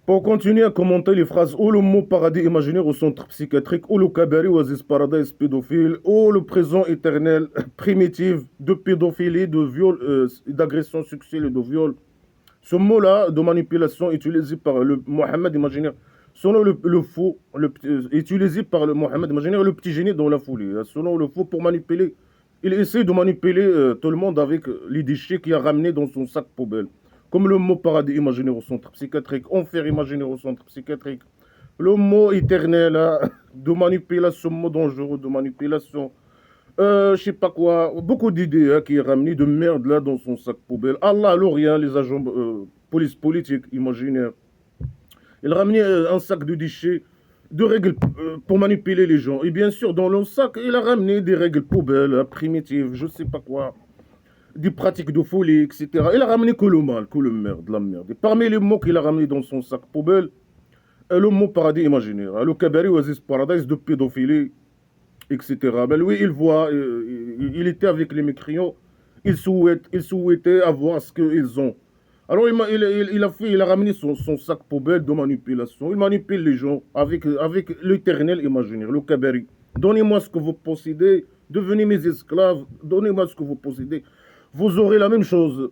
Pour continuer à commenter les phrases ou le mot paradis imaginaire au centre psychiatrique, ou le cabaret oasis paradise pédophile, ou le présent éternel primitif de pédophilie, de viol, d'agression sexuelle et de viol. Ce mot-là de manipulation utilisé par le Mohammed imaginaire, selon le faux, utilisé par le Mohammed imaginaire, le petit génie dans la foulée, selon le faux pour manipuler. Il essaie de manipuler tout le monde avec les déchets qu'il a ramenés dans son sac poubelle. Comme le mot paradis imaginaire au centre psychiatrique, enfer imaginaire au centre psychiatrique, le mot éternel de manipulation, mot dangereux de manipulation, je sais pas quoi, beaucoup d'idées qui est ramené de merde là dans son sac poubelle. Allah, alors rien, les agents police politique imaginaire. Il ramenait un sac de déchets, de règles pour manipuler les gens. Et bien sûr, dans le sac, il a ramené des règles poubelles, primitives, je sais pas quoi, des pratiques de folie, etc. Il a ramené que le mal, que le merde, la merde. Et parmi les mots qu'il a ramenés dans son sac poubelle, le mot paradis imaginaire, le cabaret oasis paradise de pédophilie, etc. Ben lui, il voit, il était avec les mécréants, il souhaitait avoir ce qu'ils ont. Alors il a ramené son sac poubelle de manipulation. Il manipule les gens avec l'éternel imaginaire, le cabaret. Donnez-moi ce que vous possédez, devenez mes esclaves, donnez-moi ce que vous possédez. Vous aurez la même chose.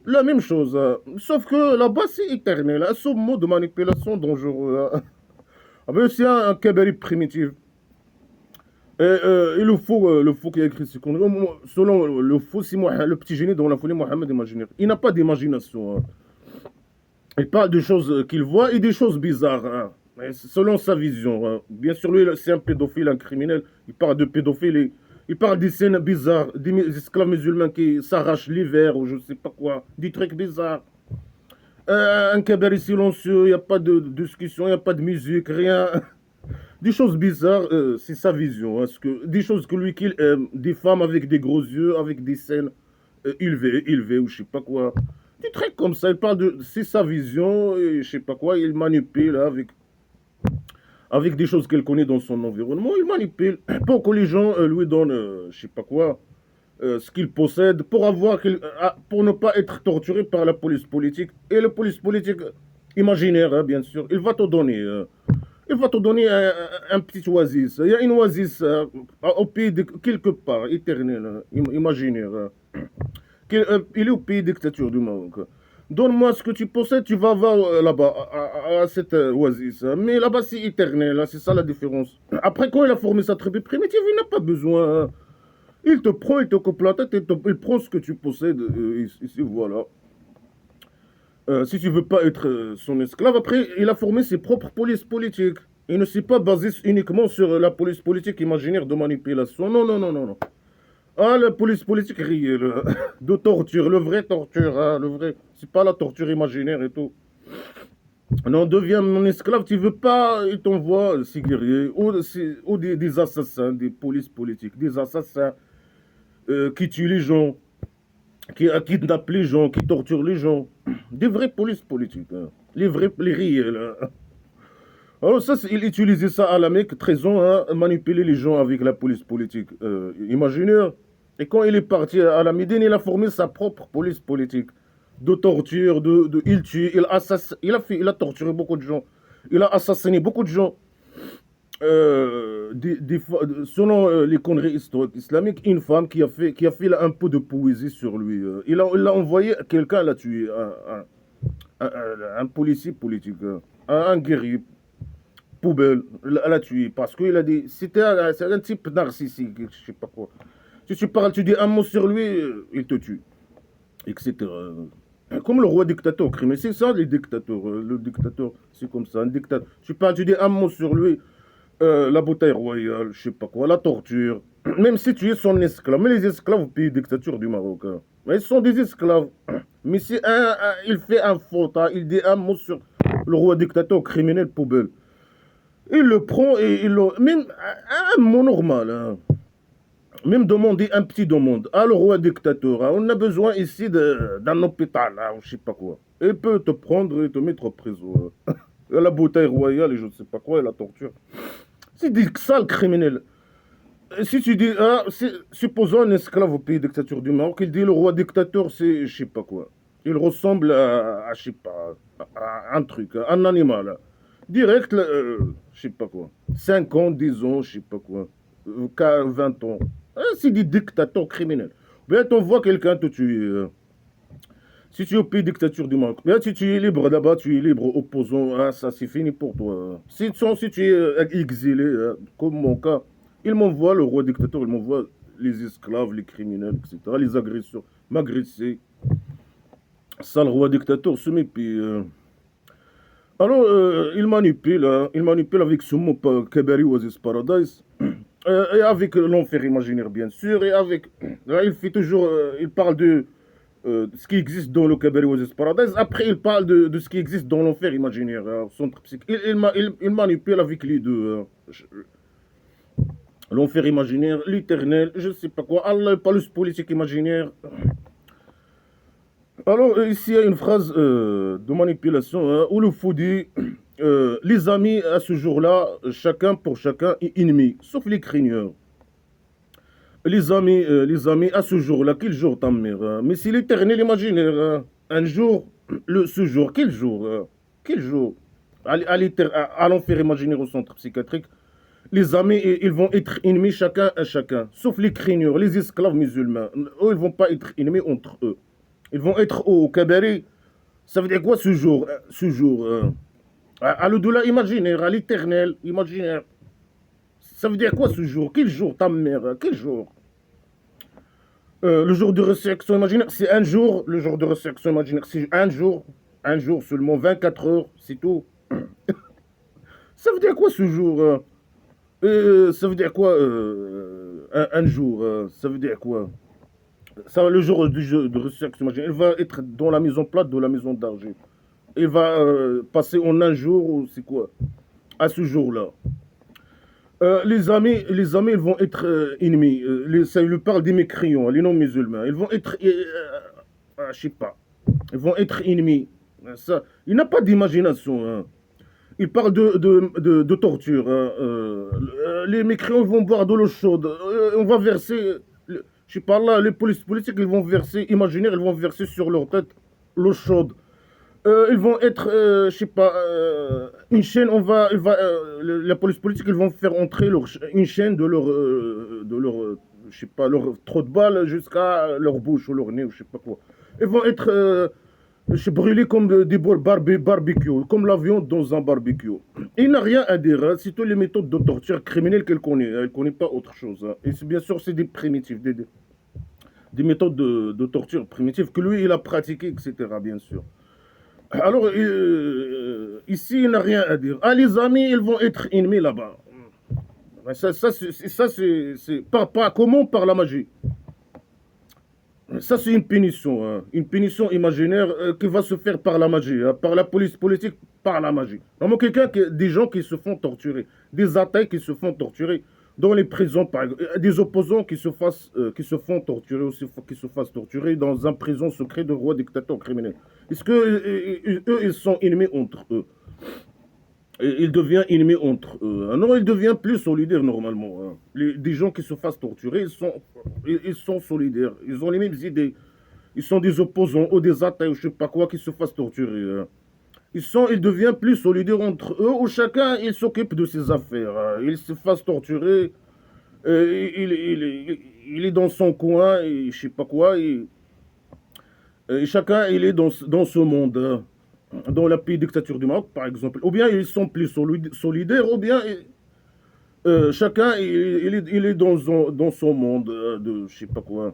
Sauf que là-bas, c'est éternel. Ce mot de manipulation dangereux. Ah ben, c'est un cabaret primitif. Et le faux qui a écrit ce qu'on selon le faux, c'est le petit génie dans la folie Mohamed imaginaire. Il n'a pas d'imagination. Il parle de choses qu'il voit et des choses bizarres. Selon sa vision. Bien sûr, lui, c'est un pédophile, un criminel. Il parle de pédophilie. Il parle des scènes bizarres, des esclaves musulmans qui s'arrachent l'hiver ou je ne sais pas quoi. Des trucs bizarres. Un cabaret silencieux, il n'y a pas de discussion, il n'y a pas de musique, rien. Des choses bizarres, c'est sa vision. Hein, des choses que lui qu'il aime, des femmes avec des gros yeux, avec des scènes élevées ou je sais pas quoi. Des trucs comme ça, il parle de. C'est sa vision, et je sais pas quoi, il manipule avec des choses qu'elle connaît dans son environnement, il manipule pour que les gens lui donnent, je sais pas quoi, ce qu'il possède, pour ne pas être torturé par la police politique. Et la police politique imaginaire, hein, bien sûr, il va te donner. Il va te donner un petit oasis. Il y a une oasis au pays de quelque part, éternel, imaginaire. Il est au pays dictature du Maroc. Donne-moi ce que tu possèdes, tu vas voir là-bas, à cette oasis. Mais là-bas, c'est éternel, hein, c'est ça la différence. Après, quand il a formé sa tribu primitive, il n'a pas besoin. Hein. Il te prend, il te coupe la tête, il prend ce que tu possèdes. Ici, voilà. Si tu veux pas être son esclave, après, il a formé ses propres polices politiques. Il ne s'est pas basé uniquement sur la police politique imaginaire de manipulation. Non, non, non, non, non. Ah, la police politique réelle, de torture, le vrai torture, hein, le vrai. C'est pas la torture imaginaire et tout. Non, deviens mon esclave, tu veux pas, il t'envoie ces guerriers, ou des assassins, des polices politiques, des assassins qui tuent les gens, qui kidnappent les gens, qui torturent les gens. Des vraies polices politiques, hein. Les réels. Hein. Alors ça, il utilisait ça à la Mecque, 13 ans, hein, manipuler les gens avec la police politique imaginaire. Et quand il est parti à la Médine, il a formé sa propre police politique de torture, il tue, il a torturé beaucoup de gens, il a assassiné beaucoup de gens. Selon les conneries historiques islamiques, une femme qui a fait un peu de poésie sur lui. Il a envoyé quelqu'un l'a tué, un policier politique, un guerrier poubelle, elle a tué parce qu'il a dit, c'est un type narcissique, je sais pas quoi. Si tu parles, tu dis un mot sur lui, il te tue, etc. Comme le roi dictateur crime, c'est ça les dictateurs. Le dictateur, c'est comme ça, un dictateur. Tu parles, tu dis un mot sur lui, la bouteille royale, je sais pas quoi, la torture. Même si tu es son esclave, mais les esclaves au pays dictature du Maroc, hein. Mais ils sont des esclaves. Mais si il fait un faute, hein, il dit un mot sur le roi dictateur criminel poubelle. Il le prend et il le. Même un mot normal. Hein. Même demander un petit demande. Ah, le roi dictateur, hein, on a besoin ici d'un hôpital, hein, ou je sais pas quoi. Il peut te prendre et te mettre en prison. Hein. La bouteille royale et je ne sais pas quoi, et la torture. C'est des sales criminels. Si tu dis, ah, supposons un esclave au pays dictature du Maroc, il dit le roi dictateur, c'est je sais pas quoi. Il ressemble je sais pas, à un truc, un animal. Direct, je sais pas quoi. 5 ans, 10 ans, je sais pas quoi. 20 ans. C'est des dictateurs criminels. Bien, t'envoies quelqu'un te tuer. Si tu es au pays dictature du Maroc, bien, si tu es libre là-bas, tu es libre opposant, hein, ça c'est fini pour toi. Si tu es exilé, comme mon cas, il m'envoie le roi dictateur, il m'envoie les esclaves, les criminels, etc., les agresseurs, m'agresser. Ça, le roi dictateur se mépie. Alors, il manipule avec ce mot Kabari Oasis Paradise, et avec l'enfer imaginaire, bien sûr, et avec. Il fait toujours. Il parle de ce qui existe dans le Kabari Oasis Paradise, après, il parle de ce qui existe dans l'enfer imaginaire, centre psychique. Il manipule avec les deux. L'enfer imaginaire, l'éternel, je sais pas quoi, Allah, pas le politique imaginaire. Alors, ici, il y a une phrase de manipulation où le fou dit les amis, à ce jour-là, chacun pour chacun est ennemi, sauf les craigneurs. Les amis, à ce jour-là, quel jour ta mère mais c'est l'éternel imaginaire. Un jour, ce jour, quel jour quel jour à l'enfer imaginaire au centre psychiatrique, les amis, ils vont être ennemis chacun à chacun, sauf les craigneurs, les esclaves musulmans. Eux, ils vont pas être ennemis entre eux. Ils vont être au Kabari. Ça veut dire quoi ce jour à l'au-delà imaginaire, à l'éternel imaginaire. Ça veut dire quoi ce jour? Quel jour ta mère? Quel jour le jour de résurrection imaginaire, c'est un jour. Le jour de résurrection imaginaire, c'est un jour seulement, 24 heures, c'est tout. Ça veut dire quoi ce jour ça veut dire quoi un jour ça veut dire quoi ça, le jour de résurrection imaginaire, il va être dans la maison plate de la maison d'argent. Il va passer en un jour, ou c'est quoi à ce jour-là. Les amis, ils vont être ennemis. Ça lui parle des mécréants, les non-musulmans. Ils vont être, je sais pas, ils vont être ennemis. Ça, il n'a pas d'imagination. Hein. Il parle de torture. Hein. Les mécréants vont boire de l'eau chaude. On va verser, je sais pas là, les politiques, ils vont verser, imaginaire, ils vont verser sur leur tête l'eau chaude. Ils vont être, je sais pas, une chaîne, la police politique, ils vont faire entrer une chaîne je sais pas, leur trou de balle jusqu'à leur bouche ou leur nez, ou je sais pas quoi. Ils vont être brûlés comme des barbecue, comme l'avion dans un barbecue. Il n'a rien à dire, hein, c'est toutes les méthodes de torture criminelle qu'elle connaît, elle connaît pas autre chose. Hein. Et bien sûr, c'est des primitifs, des méthodes de torture primitives que lui, il a pratiquées, etc., bien sûr. Alors, ici, il n'a rien à dire. Ah, les amis, ils vont être ennemis là-bas. Ça c'est pas comment? Par la magie. Ça, c'est une punition. Hein. Une punition imaginaire qui va se faire par la magie. Hein. Par la police politique, par la magie. Vraiment, des gens qui se font torturer. Des athées qui se font torturer. Dans les prisons, par exemple. Des opposants qui se font torturer, aussi, qui se fassent torturer dans un prison secret de roi dictateur criminel. Est-ce que eux, ils sont ennemis entre eux? Ils deviennent ennemis entre eux. Non, ils deviennent plus solidaires normalement. Hein. Des gens qui se fassent torturer, ils sont solidaires. Ils ont les mêmes idées. Ils sont des opposants ou des athées ou je sais pas quoi qui se fassent torturer. Hein. Ils deviennent plus solidaires entre eux où chacun il s'occupe de ses affaires. Hein. Il se fasse torturer. Il est dans son coin et je sais pas quoi. Et chacun il est dans ce monde. Hein. Dans la pays dictature du Maroc, par exemple. Ou bien ils sont plus solidaires, ou bien chacun il est dans son monde de je sais pas quoi.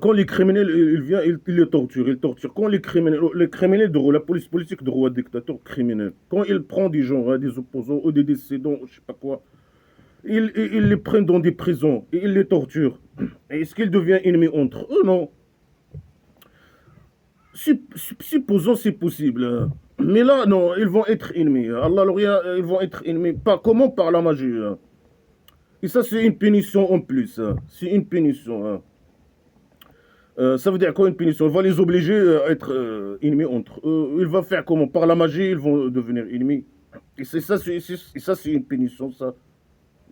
Quand les criminels, il vient, il les torture, il torture. Quand les criminels de la police politique de roi dictateur criminel, quand il prend des gens, hein, des opposants ou des décédants, je sais pas quoi, il les prend dans des prisons et il les torture. Est-ce qu'ils deviennent ennemis entre eux? Non. Supposons c'est possible. Hein. Mais là, non, ils vont être ennemis. Allah ils vont être ennemis. Comment? Par la magie. Hein. Et ça, c'est une punition en plus. Hein. C'est une punition. Hein. Ça veut dire quoi une punition? Il va les obliger à être ennemis entre eux. Il va faire comment? Par la magie, ils vont devenir ennemis. Et ça, c'est une punition, ça,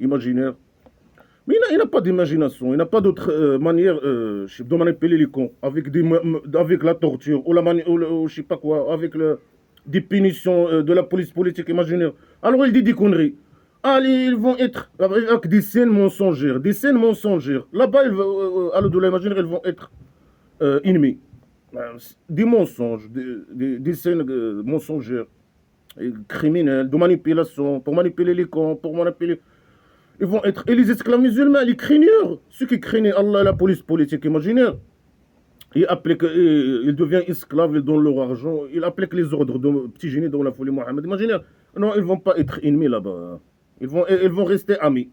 imaginaire. Mais il n'a pas d'imagination, il n'a pas d'autre manière de manipuler les cons avec la torture, ou je sais pas quoi, avec des punitions de la police politique imaginaire. Alors il dit des conneries. Allez, ils vont être avec des scènes mensongères. Des scènes mensongères. Là-bas, à l'au-delà imaginaire, ils vont être ennemis. Des mensonges, des scènes mensongères, et criminelles, de manipulation, pour manipuler les camps, pour manipuler. Ils vont être. Et les esclaves musulmans, les craigneurs, ceux qui craignent Allah et la police politique imaginaire, ils deviennent esclaves, ils donnent leur argent, ils appliquent les ordres de petits génies dans la folie Mohammed imaginaire. Non, ils ne vont pas être ennemis là-bas. Ils vont rester amis.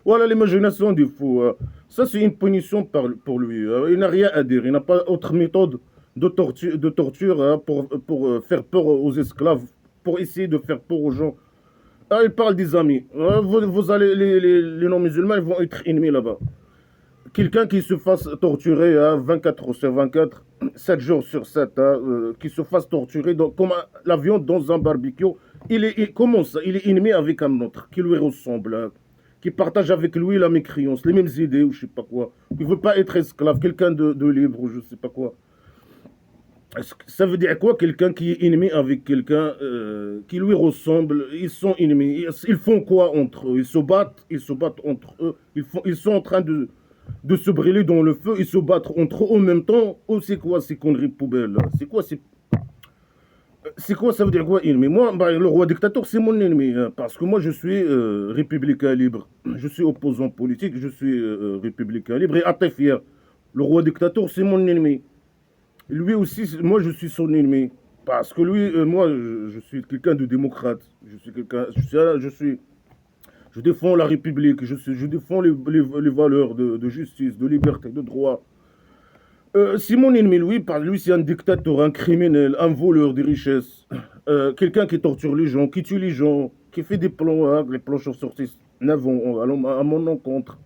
Voilà l'imagination du fou. Ça, c'est une punition pour lui. Il n'a rien à dire. Il n'a pas autre méthode de torture pour faire peur aux esclaves, pour essayer de faire peur aux gens. Ah, il parle des amis. Vous allez, les non-musulmans, ils vont être ennemis là-bas. Quelqu'un qui se fasse torturer 24 sur 24, 7 jours sur 7, qui se fasse torturer comme la viande dans un barbecue, comment ça? Il est ennemi avec un autre, qui lui ressemble, qui partage avec lui la mécréance, les mêmes idées ou je sais pas quoi. Il ne veut pas être esclave, quelqu'un de libre ou je sais pas quoi. Ça veut dire quoi? Quelqu'un qui est ennemi avec quelqu'un qui lui ressemble, ils sont ennemis. Ils font quoi entre eux? Ils se battent entre eux. Ils sont en train de se brûler dans le feu et se battre entre eux en même temps. Oh, c'est quoi ces conneries poubelles? C'est quoi, ça veut dire quoi, ennemi? Moi, le roi dictateur, c'est mon ennemi. Parce que moi, je suis républicain libre. Je suis opposant politique, je suis républicain libre et assez fier. Le roi dictateur, c'est mon ennemi. Lui aussi, moi, je suis son ennemi. Parce que lui, moi, je suis quelqu'un de démocrate. Je défends la République, je défends les valeurs de justice, de liberté, de droit. C'est mon ennemi, lui, c'est un dictateur, un criminel, un voleur de richesses, quelqu'un qui torture les gens, qui tue les gens, qui fait des plans, les plans sortis à mon encontre,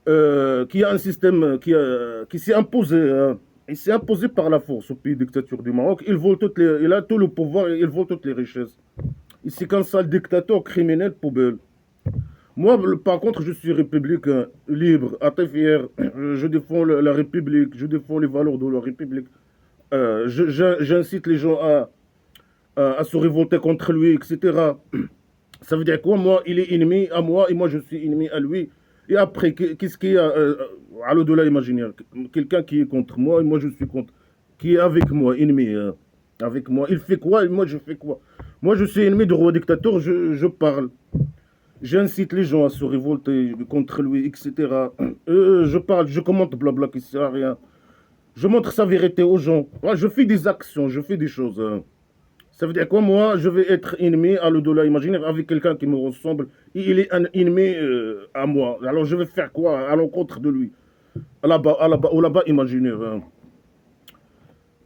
qui a un système qui s'est imposé, il s'est imposé par la force au pays dictature du Maroc. Il a tout le pouvoir et il vole toutes les richesses. C'est qu'un sale dictateur criminel poubelle. Moi, par contre, je suis républicain, libre, très fier. Je défends la République, je défends les valeurs de la République. J'incite les gens à se révolter contre lui, etc. Ça veut dire quoi? Moi, il est ennemi à moi et moi, je suis ennemi à lui. Et après, qu'est-ce qu'il y a à l'au-delà imaginaire? Quelqu'un qui est contre moi et moi, je suis contre. Qui est avec moi, ennemi. Avec moi. Il fait quoi et moi, je fais quoi? Moi, je suis ennemi du roi dictateur, je parle. J'incite les gens à se révolter contre lui, etc. Je parle, je commente blabla qui sert à rien. Je montre sa vérité aux gens. Moi, je fais des actions, je fais des choses. Ça veut dire quoi? Moi, je vais être ennemi à l'au-delà imaginaire avec quelqu'un qui me ressemble. Et il est un ennemi à moi. Alors je vais faire quoi à l'encontre de lui? Au là-bas imaginaire.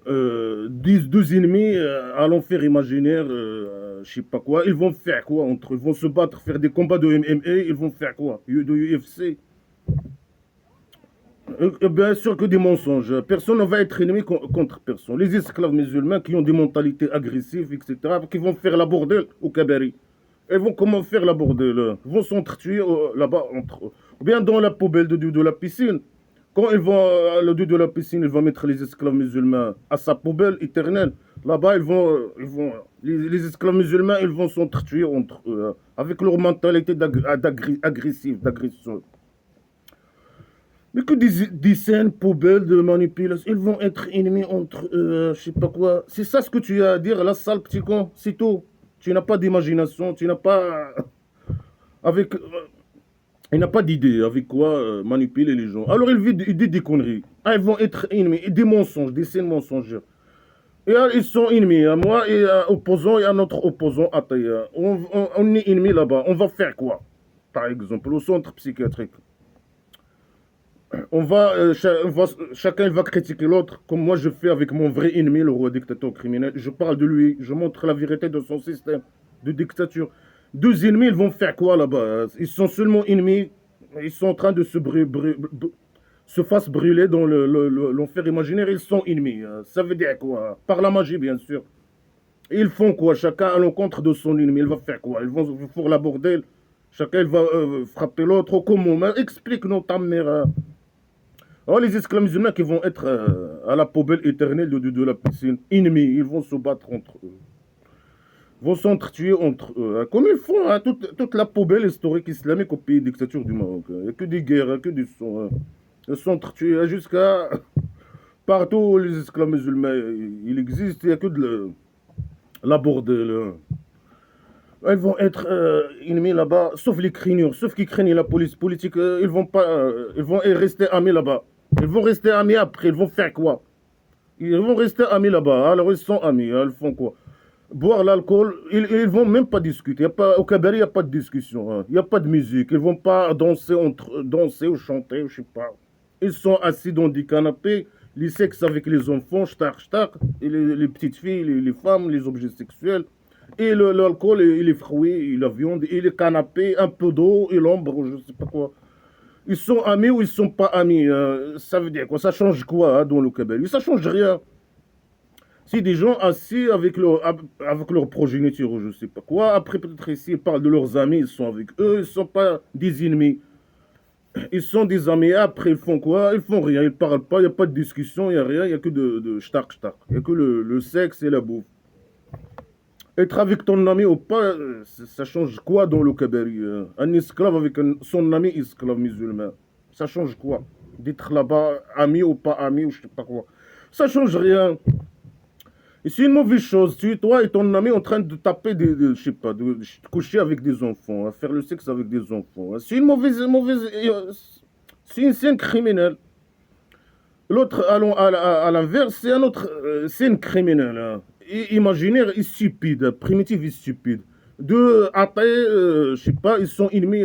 Deux ennemis à l'enfer imaginaire, je sais pas quoi. Ils vont faire quoi entre eux? Ils vont se battre, faire des combats de MMA. Ils vont faire quoi? De UFC? Bien sûr que des mensonges. Personne ne va être ennemi contre personne. Les esclaves musulmans qui ont des mentalités agressives, etc., qui vont faire la bordel au Kabari. Ils vont comment faire la bordel? Ils vont s'entretuer là-bas entre eux. Ou bien dans la poubelle de la piscine. Quand ils vont à le de la piscine, ils vont mettre les esclaves musulmans à sa poubelle éternelle. Là-bas, les esclaves musulmans, ils vont s'entretuer entre eux, avec leur mentalité agressive, d'agression. Mais que des scènes poubelles de manipulation, ils vont être ennemis entre eux, je sais pas quoi. C'est ça ce que tu as à dire, la sale petit con, c'est tout. Tu n'as pas d'imagination, tu n'as pas... Avec... Il n'a pas d'idée avec quoi manipuler les gens. Alors il dit des conneries. Ah, ils vont être ennemis, des mensonges, des scènes mensongères. Et ils sont ennemis. Moi et opposant et un autre opposant à Taïa. On est ennemis là-bas. On va faire quoi? Par exemple, au centre psychiatrique. Chacun va critiquer l'autre, comme moi je fais avec mon vrai ennemi, le roi dictateur criminel. Je parle de lui, je montre la vérité de son système de dictature. Deux ennemis, ils vont faire quoi là-bas? Ils sont seulement ennemis, ils sont en train de se fassent brûler dans l'enfer imaginaire, ils sont ennemis. Ça veut dire quoi? Par la magie, bien sûr. Et ils font quoi? Chacun à l'encontre de son ennemi, il va faire quoi? Ils vont faire la bordel. Chacun il va frapper l'autre. Comment? Explique-nous ta mère. Oh, les esclaves musulmans qui vont être à la poubelle éternelle de la piscine, ennemis, ils vont se battre entre eux. Vont s'entretuer entre eux. Comme ils font, hein, toute la poubelle historique islamique au pays dictature du Maroc. Il n'y a que des guerres, que du sang. Ils s'entretuent jusqu'à partout où les esclaves musulmans il existe, il n'y a que de la bordel. Ils vont être ennemis là-bas, sauf les craigneurs, sauf qui craignent la police politique, ils vont pas, ils vont rester amis là-bas. Ils vont rester amis après, ils vont faire quoi? Ils vont rester amis là-bas, alors ils sont amis, hein, ils font quoi? Boire l'alcool, ils vont même pas discuter. Y a pas, au cabaret, il n'y a pas de discussion, hein. Il n'y a pas de musique, ils vont pas danser, danser ou chanter, je sais pas. Ils sont assis dans des canapés, les sexes avec les enfants, shtar, et les petites filles, les femmes, les objets sexuels. Et l'alcool, et les fruits, et la viande, et les canapés, un peu d'eau, et l'ombre, je sais pas quoi. Ils sont amis ou ils sont pas amis, hein. Ça veut dire quoi? Ça change quoi, hein, dans le cabaret? Ça change rien. Si des gens assis avec leur progéniture, ou je sais pas quoi, après peut-être ici ils parlent de leurs amis, ils sont avec eux, ils ne sont pas des ennemis. Ils sont des amis, après ils font quoi? Ils font rien, ils parlent pas, il n'y a pas de discussion, il n'y a rien, il n'y a que de shtar. Il n'y a que le sexe et la bouffe. Être avec ton ami ou pas, ça change quoi dans le cabaret? Un esclave avec son ami esclave musulman, ça change quoi? D'être là-bas, ami ou pas ami, ou je sais pas quoi. Ça change rien. Et c'est une mauvaise chose. Tu es toi et ton ami en train de taper je sais pas, de coucher avec des enfants, à faire le sexe avec des enfants. C'est une mauvaise, c'est une scène criminelle. L'autre, allons à l'inverse, c'est un autre scène criminelle, hein. Imaginaire et stupide, primitive et stupide. Deux athées, je sais pas, ils sont ennemis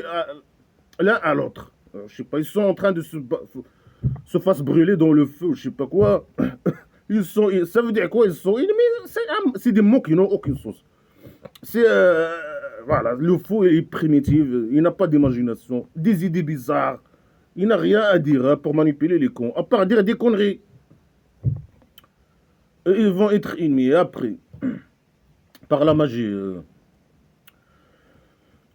l'un à l'autre. Je sais pas, ils sont en train de se fassent brûler dans le feu, je sais pas quoi. Ça veut dire quoi? Ils sont ennemis. C'est des mots qui n'ont aucun sens. C'est voilà, le fou est primitif. Il n'a pas d'imagination, des idées bizarres. Il n'a rien à dire, hein, pour manipuler les cons, à part dire des conneries. Et ils vont être ennemis après, par la magie.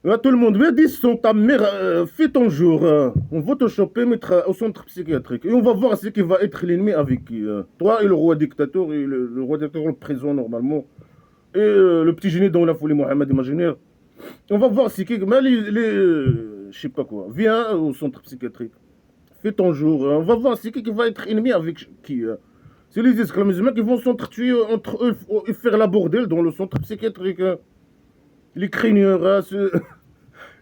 Là, tout le monde veut dire son ta mère, fais ton jour. On va te choper, mettre au centre psychiatrique. Et on va voir ce qui va être l'ennemi avec qui. Toi et le roi dictateur, et le roi dictateur en prison normalement. Et le petit génie dans la folie Mohamed imaginaire. On va voir ce qui. Mais je sais pas quoi. Viens au centre psychiatrique. Fais ton jour. On va voir ce qui va être ennemi avec qui. C'est les esclaves musulmans qui vont s'entretuer entre eux et faire la bordelle dans le centre psychiatrique. Les craigneurs, hein,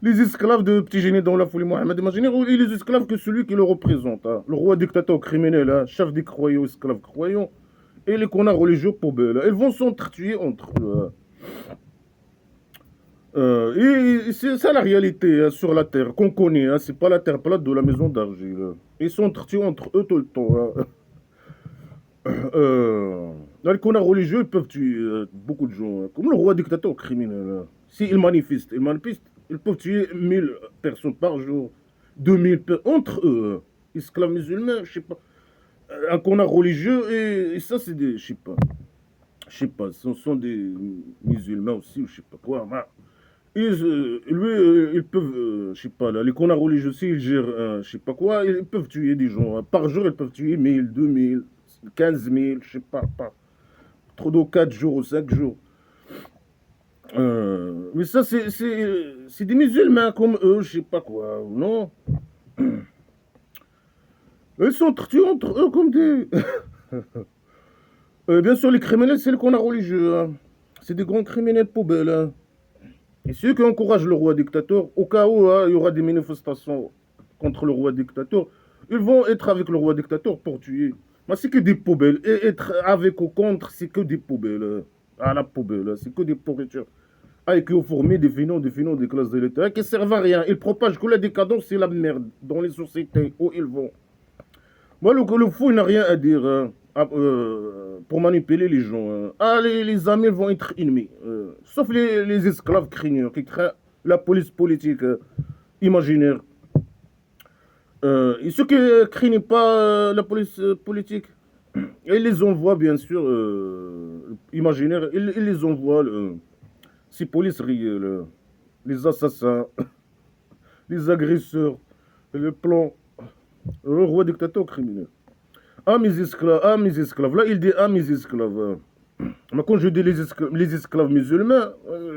les esclaves de petit génie dans la folie Mohamed imaginaire, ou les esclaves que celui qui le représente, hein. Le roi dictateur criminel, hein, chef des croyants, esclaves croyants, et les connards religieux poubelles. Ils vont s'entretuer entre eux. Et c'est ça la réalité, hein, sur la terre qu'on connaît, hein. C'est pas la terre plate de la maison d'argile. Ils s'entretuent entre eux tout le temps, hein. Les connards religieux, ils peuvent tuer beaucoup de gens, hein. Comme le roi dictateur criminel, hein. S'ils manifestent, ils peuvent tuer 1000 personnes par jour, 2000 entre eux, esclaves musulmans, je sais pas. Un connard religieux, et ça, c'est des. Je sais pas, ce sont des musulmans aussi, ou je sais pas quoi. Ils peuvent, je sais pas, là, les connards religieux aussi, ils gèrent, je sais pas quoi, ils peuvent tuer des gens, hein. Par jour, ils peuvent tuer 1000, 2000, 15 000, je sais pas. Trop de 4 jours ou 5 jours. Mais ça, c'est des musulmans comme eux, je sais pas quoi, non? Ils sont tués entre eux comme des. Bien sûr, les criminels, c'est les connards religieux, hein. C'est des grands criminels poubelles, hein. Et ceux qui encouragent le roi dictateur, au cas où, hein, il y aura des manifestations contre le roi dictateur, ils vont être avec le roi dictateur pour tuer. Mais c'est que des poubelles. Et être avec ou contre, c'est que des poubelles. À la poubelle, c'est que des pourritures. Avec eux formés, des finons, des classes d'électeurs, qui ne servent à rien. Ils propagent que la décadence, c'est la merde dans les sociétés où ils vont. Moi, le fou, il n'a rien à dire, hein, pour manipuler les gens, hein. Ah, les amis vont être ennemis. Sauf les esclaves craigneurs qui craignent la police politique imaginaire. Et ceux qui ne craignent pas la police politique, ils les envoient, bien sûr, imaginaire, ils les envoient, ces polices réelles, les assassins, les agresseurs, les plans. Le roi dictateur criminel. Ah mes esclaves. Là, il dit ah mes esclaves. Mais quand je dis les esclaves musulmans,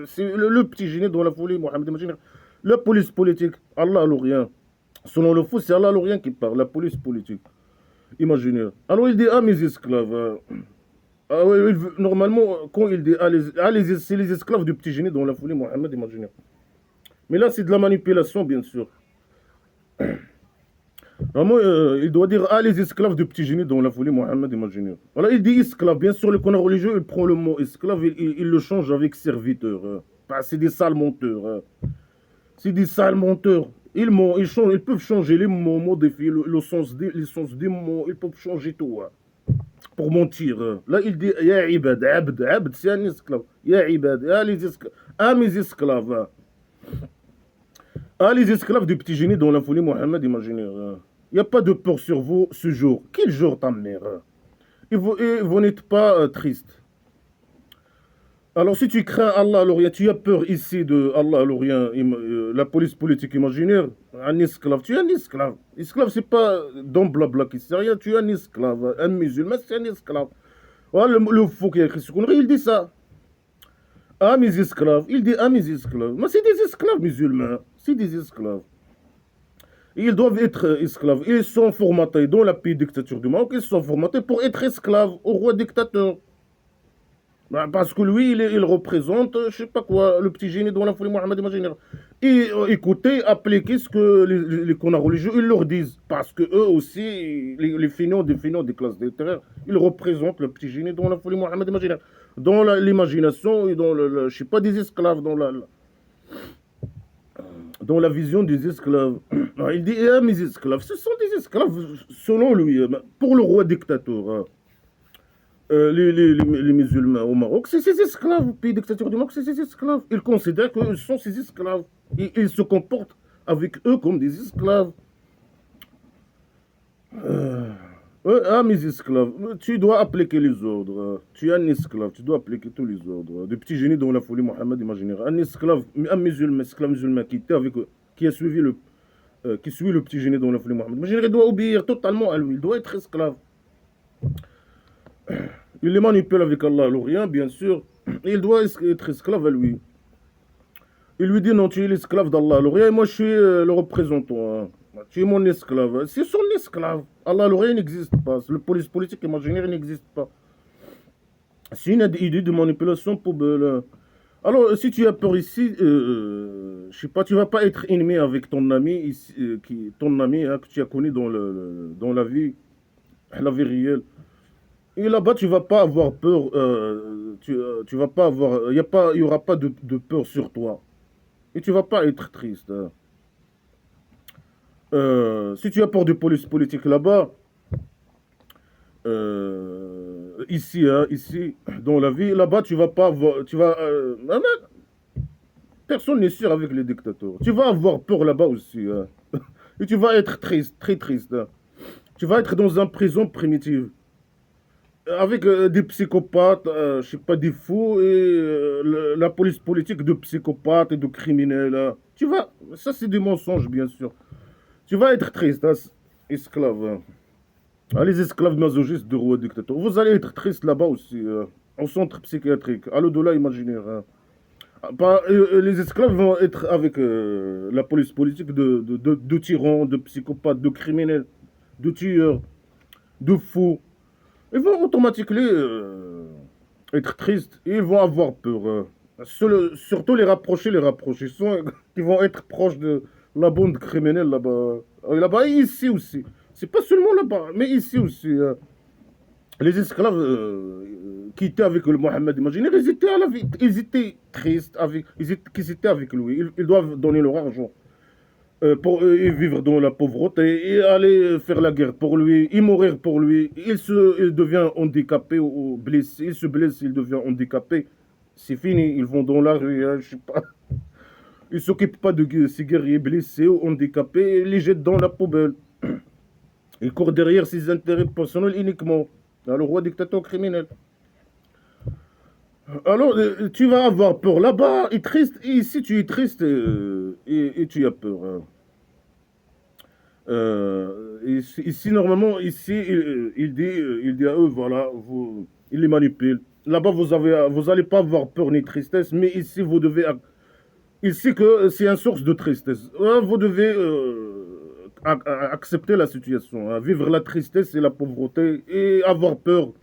c'est le petit génie dans la folie, Mohamed imagine. La police politique, Allah l'Orient. Selon le fou, c'est Allah l'Orient qui parle, la police politique. Imaginez. Alors il dit ah mes esclaves. Ah, ouais, normalement, quand il dit c'est les esclaves du petit génie dans la folie, Mohamed imagine. Mais là, c'est de la manipulation, bien sûr. Normalement, il doit dire ah les esclaves du petit génie dans la folie, Mohamed imagine. Voilà, il dit esclave. Bien sûr, le connard religieux, il prend le mot esclave, il le change avec serviteur. C'est des sales menteurs. C'est des sales menteurs. Ils peuvent changer les mots, modifier le sens des mots, ils peuvent changer tout. Pour mentir. Là, il dit Ya ibad, abd, c'est un esclave. Ya ibad, ah mes esclaves. Ah les esclaves du petit génie dans la folie, Mohamed, imaginez. Il n'y a pas de peur sur vous ce jour. Quel jour, ta mère? Et vous n'êtes pas triste. Alors, si tu crains Allah l'Orient, tu as peur ici de Allah l'Orient, la police politique imaginaire, un esclave, tu es un esclave. Esclave, c'est pas don blabla qui sait rien, tu es un esclave. Un musulman, c'est un esclave. Voilà, le fou qui a écrit ce connerie, il dit ça. Ah, mes esclaves. Il dit ah, mes esclaves. Mais c'est des esclaves musulmans. C'est des esclaves. Ils doivent être esclaves. Ils sont formatés dans la pays dictature du Maroc, ils sont formatés pour être esclaves au roi dictateur. Parce que lui, il représente, je sais pas quoi, le petit génie dans la folie Mohamed imaginaire. Et écoutez, appliquez ce que les connards religieux, ils leur disent. Parce que eux aussi, les fainéants des classes littéraires, ils représentent le petit génie dans la folie Mohamed imaginaire. Dans l'imagination et dans je sais pas, des esclaves, dans la vision des esclaves. Il dit, ah, mes esclaves, ce sont des esclaves, selon lui, pour le roi dictateur. Les musulmans au Maroc, c'est ces esclaves, au pays dictature du Maroc, c'est ces esclaves. Ils considèrent qu'ils sont ces esclaves. Et ils se comportent avec eux comme des esclaves. Ah, mes esclaves, tu dois appliquer les ordres. Tu es un esclave, tu dois appliquer tous les ordres. De petits génies dans la folie, Mohamed, imaginaire. Un esclave, esclave musulman qui était avec eux, qui a suivi qui suit le petit génie dans la folie, Mohamed. Imaginaire, il doit obéir totalement à lui. Il doit être esclave. Il les manipule avec Allah l'Orient, bien sûr. Et il doit être esclave à lui. Il lui dit non, tu es l'esclave d'Allah l'Orient et moi je suis le représentant. Tu es mon esclave. C'est son esclave. Allah l'Orient n'existe pas. Le police politique imaginaire n'existe pas. C'est une idée de manipulation poubelle. Alors, si tu as peur ici, je sais pas, tu vas pas être ennemi avec ton ami, ici, ton ami que tu as connu dans la vie réelle. Et là-bas, tu vas pas avoir peur, tu vas pas avoir, il y aura pas de peur sur toi. Et tu vas pas être triste. Si tu as peur de police politique là-bas, ici, dans la vie, là-bas, tu vas pas avoir, personne n'est sûr avec les dictateurs. Tu vas avoir peur là-bas aussi. Et tu vas être triste, très triste. Tu vas être dans une prison primitive. Avec des psychopathes, je sais pas, des fous, et la police politique de psychopathes et de criminels. Ça c'est des mensonges, bien sûr. Tu vas être triste, hein, esclave. Les esclaves masochistes de roi dictateur. Vous allez être triste là-bas aussi, au centre psychiatrique, à l'au-delà imaginaire. Les esclaves vont être avec la police politique de tyrans, de psychopathes, de criminels, de tueurs, de fous. Ils vont automatiquement être tristes et ils vont avoir peur. Surtout les rapprochés. Ils vont être proches de la bande criminelle là-bas. Là-bas et ici aussi. C'est pas seulement là-bas, mais ici aussi. Les esclaves qui étaient avec le Mohammed imaginaire, ils étaient à la vie. Ils étaient tristes, qu'ils étaient avec lui. Ils doivent donner leur argent. Pour vivre dans la pauvreté et aller faire la guerre pour lui, et mourir pour lui. Il devient handicapé ou blessé, il se blesse, il devient handicapé. C'est fini, ils vont dans la rue, je sais pas. Ils s'occupent pas de ces guerriers blessés ou handicapés, ils les jettent dans la poubelle. Ils courent derrière ses intérêts personnels uniquement. Le roi dictateur criminel. Alors, tu vas avoir peur là-bas, et triste, et ici tu es triste et tu as peur. Ici, normalement, ici, il dit à eux, voilà, il les manipule. Là-bas, vous allez pas avoir peur ni tristesse, mais ici, vous devez, ici que c'est une source de tristesse. Vous devez accepter la situation, hein, vivre la tristesse et la pauvreté et avoir peur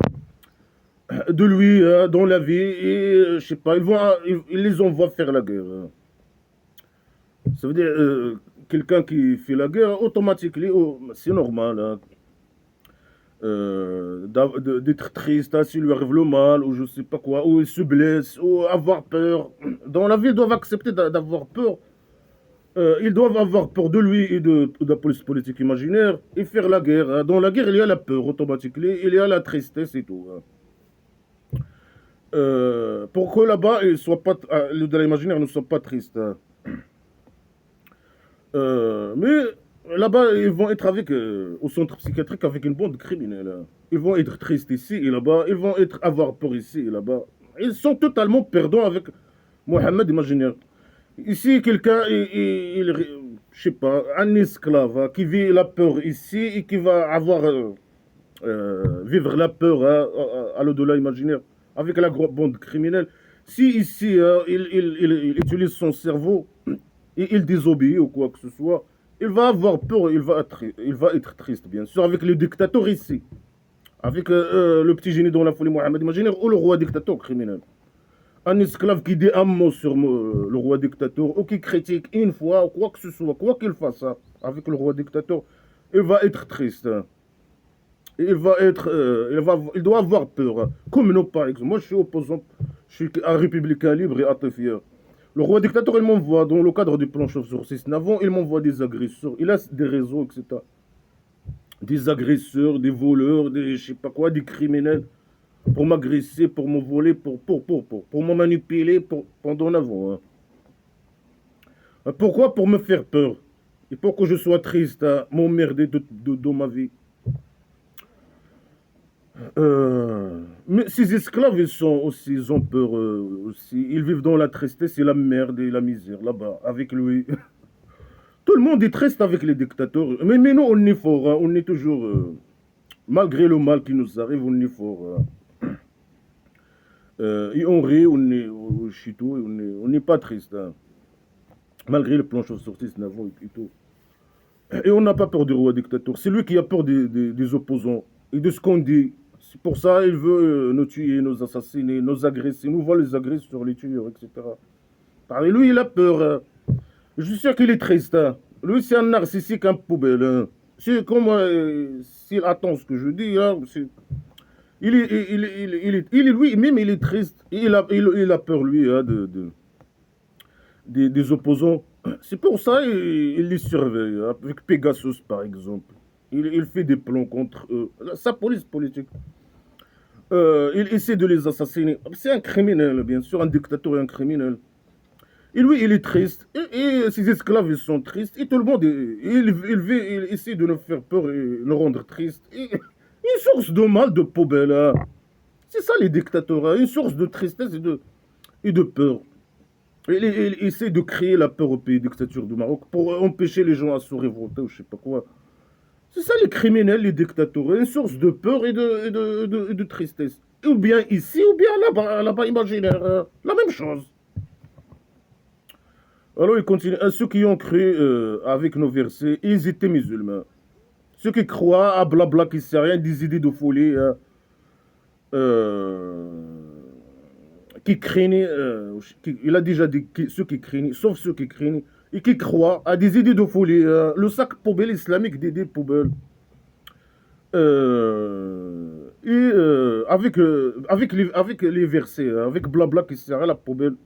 de lui dans la vie. Et je sais pas, ils les envoient faire la guerre, hein. Ça veut dire, quelqu'un qui fait la guerre, automatiquement, oh, c'est normal, hein, d'être triste, hein, s'il lui arrive le mal, ou je sais pas quoi, ou il se blesse, ou avoir peur. Dans la vie, ils doivent accepter d'avoir peur. Ils doivent avoir peur de lui et de la police politique imaginaire et faire la guerre, hein. Dans la guerre, il y a la peur automatiquement, il y a la tristesse et tout, hein. Pour que là-bas, le de l'imaginaire ne soit pas triste, hein. Mais là-bas, ils vont être au centre psychiatrique avec une bande criminelle, hein. Ils vont être tristes ici et là-bas. Ils vont avoir peur ici et là-bas. Ils sont totalement perdants avec Mohamed imaginaire. Ici, quelqu'un, je sais pas, un esclave, hein, qui vit la peur ici et qui va vivre la peur, hein, à l'au-delà imaginaire avec la bande criminelle. Si ici, il utilise son cerveau et il désobéit ou quoi que ce soit, il va avoir peur, il va être triste, bien sûr, avec le dictateur ici, avec le petit génie dans la folie Mohamed imaginaire ou le roi dictateur criminel. Un esclave qui dit un mot sur le roi dictateur ou qui critique une fois ou quoi que ce soit, quoi qu'il fasse, hein, avec le roi dictateur, il va être triste, hein. Il doit avoir peur, hein. Comme nous, par exemple. Moi, je suis opposant, je suis un républicain libre et attafieur. Le roi dictateur, il m'envoie, dans le cadre du plan Chauve-sur-Six Navon, il m'envoie des agresseurs. Il a des réseaux, etc. Des agresseurs, des voleurs, des je sais pas quoi, des criminels, pour m'agresser, pour me voler, pour me manipuler pendant Navon, hein. Pourquoi? Pour me faire peur. Et pour que je sois triste, hein, m'emmerder de ma vie. Mais ces esclaves, ils ont peur aussi. Ils vivent dans la tristesse et la merde et la misère là-bas, avec lui. Tout le monde est triste avec les dictateurs. Mais nous, on est fort, hein. On est toujours, malgré le mal qui nous arrive, on est fort, hein. Et on rit, on est au chito, on n'est pas triste, hein. Malgré le plan Chauve-sur-Six Navon et tout. Et on n'a pas peur du roi dictateur. C'est lui qui a peur des opposants et de ce qu'on dit. C'est pour ça qu'il veut nous tuer, nous assassiner, nous agresser, nous voir les agresseurs, les tueurs, etc. Par lui, il a peur, hein. Je suis sûr qu'il est triste, hein. Lui, c'est un narcissique, un poubelle, hein. C'est comme s'il attend ce que je dis, hein, lui-même, il est triste. Et il a peur, lui, hein, des opposants. C'est pour ça qu'il les surveille, hein, avec Pegasus, par exemple. Il fait des plans contre eux. Sa police politique. Il essaie de les assassiner. C'est un criminel, bien sûr, un dictateur et un criminel. Et lui, il est triste. Et ses esclaves, ils sont tristes. Et tout le monde, il essaie de nous faire peur et nous rendre tristes. Et, une source de mal, de poubelle, hein. C'est ça, les dictateurs, hein. Une source de tristesse et de peur. Il essaie de créer la peur au pays dictature du Maroc pour empêcher les gens à se révolter ou je sais pas quoi. C'est ça, les criminels, les dictateurs. Une source de peur et de tristesse. Ou bien ici, ou bien là-bas imaginaire, hein. La même chose. Alors il continue. Ceux qui ont cru avec nos versets, ils étaient musulmans. Ceux qui croient à blabla qui ne sait rien, des idées de folie, hein, qui craignaient, il a déjà dit ceux qui craignaient, sauf ceux qui craignent, et qui croient à des idées de folie, le sac poubelle islamique d'idées poubelles. Avec les versets, hein, avec blabla qui sert à la poubelle,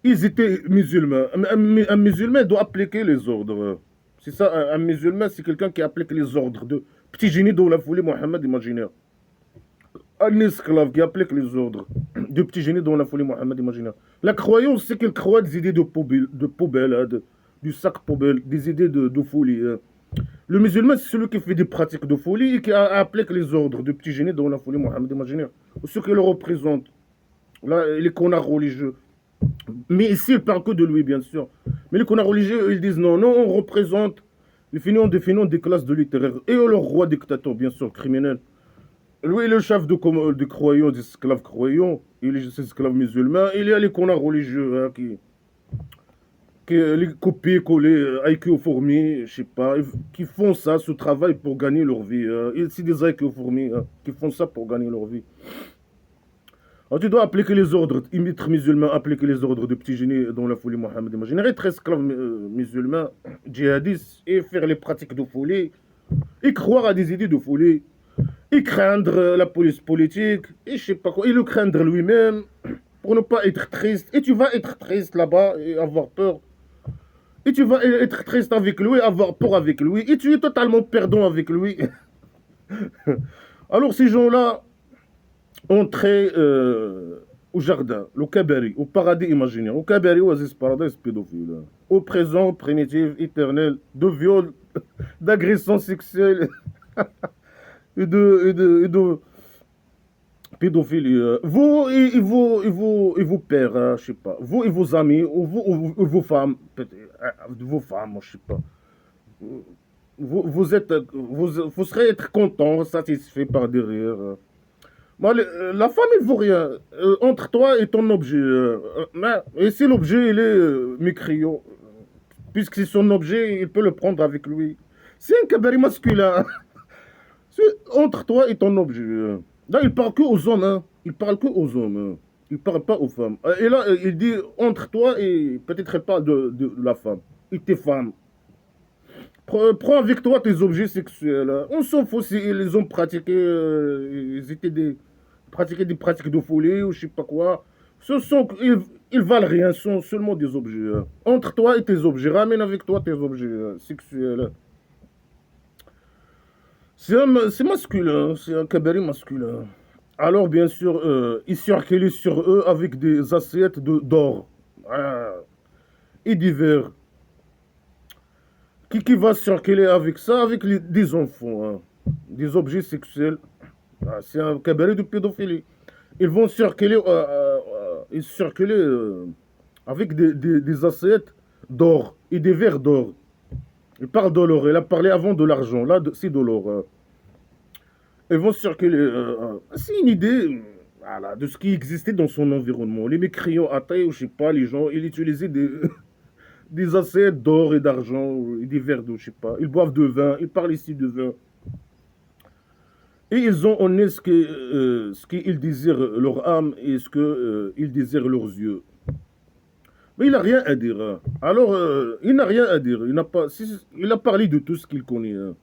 ils étaient musulmans. Un musulman doit appliquer les ordres. C'est ça, un musulman, c'est quelqu'un qui applique les ordres de petit génie dans la folie Mohammed imaginaire. Un esclave qui applique les ordres de petit génie dans la folie Mohammed imaginaire. La croyance, c'est qu'il croit des idées de poubelle, hein, du sac poubelle, des idées de folie, hein. Le musulman, c'est celui qui fait des pratiques de folie et qui applique les ordres de petit génie dans la folie Mohammed imaginaire. Ce qui le représente. Là, les connards religieux. Mais ici, il parle que de lui, bien sûr. Mais les connards religieux, ils disent non, non, on représente Les fainéants des classes de littéraires. Et leur roi dictateur, bien sûr, criminel. Lui, le chef de croyants, des esclaves croyants, il est des esclaves musulmans. Il y a les connards religieux hein, les copier-coller, IQ fourmis, je sais pas, qui font ça, ce travail pour gagner leur vie. C'est des IQ fourmis qui font ça pour gagner leur vie. Alors, tu dois appliquer les ordres, être musulman, appliquer les ordres de petits génies dans la folie Mohammed. Imaginer être esclave musulman, djihadiste, et faire les pratiques de folie, et croire à des idées de folie, et craindre la police politique, et je sais pas quoi, et le craindre lui-même, pour ne pas être triste. Et tu vas être triste là-bas et avoir peur. Et tu vas être triste avec lui, avoir peur avec lui, et tu es totalement perdant avec lui. Alors ces gens-là, entrer au jardin, au cabaret, au paradis imaginaire, au cabaret, au oasis paradis pédophile, au présent primitif, éternel, de viol, d'agression sexuelle et de pédophilie. Vous pères, je sais pas, vous et vos amis, ou vos femmes, vos femmes, je sais pas. Vous serez être content, satisfait par derrière. Moi, la femme, il vaut rien. Entre toi et ton objet. Et si l'objet, il est mécréant, puisque c'est son objet, il peut le prendre avec lui. C'est un cabaret masculin. Entre toi et ton objet. Là, il parle que aux hommes. Hein. Il parle que aux hommes. Hein. Il parle pas aux femmes. Et là, il dit entre toi et peut-être pas de la femme. Et tes femmes. Prends avec toi tes objets sexuels. Hein. On s'en fout si ils ont pratiqué, pratiqué des pratiques de folie ou je sais pas quoi. Ils valent rien, ce sont seulement des objets. Hein. Entre toi et tes objets, ramène avec toi tes objets sexuels. C'est masculin, c'est un cabaret masculin. Alors, bien sûr, ils circulent sur eux avec des assiettes d'or et divers. Qui va circuler avec ça? Avec des enfants, hein, des objets sexuels. C'est un cabaret de pédophilie. Ils vont circuler, avec des assiettes d'or et des verres d'or. Il parle de l'or. Il a parlé avant de l'argent. Là, c'est de l'or. Ils vont circuler. C'est une idée voilà, de ce qui existait dans son environnement. Les mécréants athées, ou je sais pas, les gens, ils utilisaient des assiettes d'or et d'argent, et des verres d'eau, je sais pas. Ils boivent de vin. Ils parlent ici de vin. Et ils ont en eux ce qu'ils désirent leur âme et ce qu'ils désirent leurs yeux. Mais il n'a rien à dire. Hein. Alors, il n'a rien à dire. Il a parlé de tout ce qu'il connaît. Hein.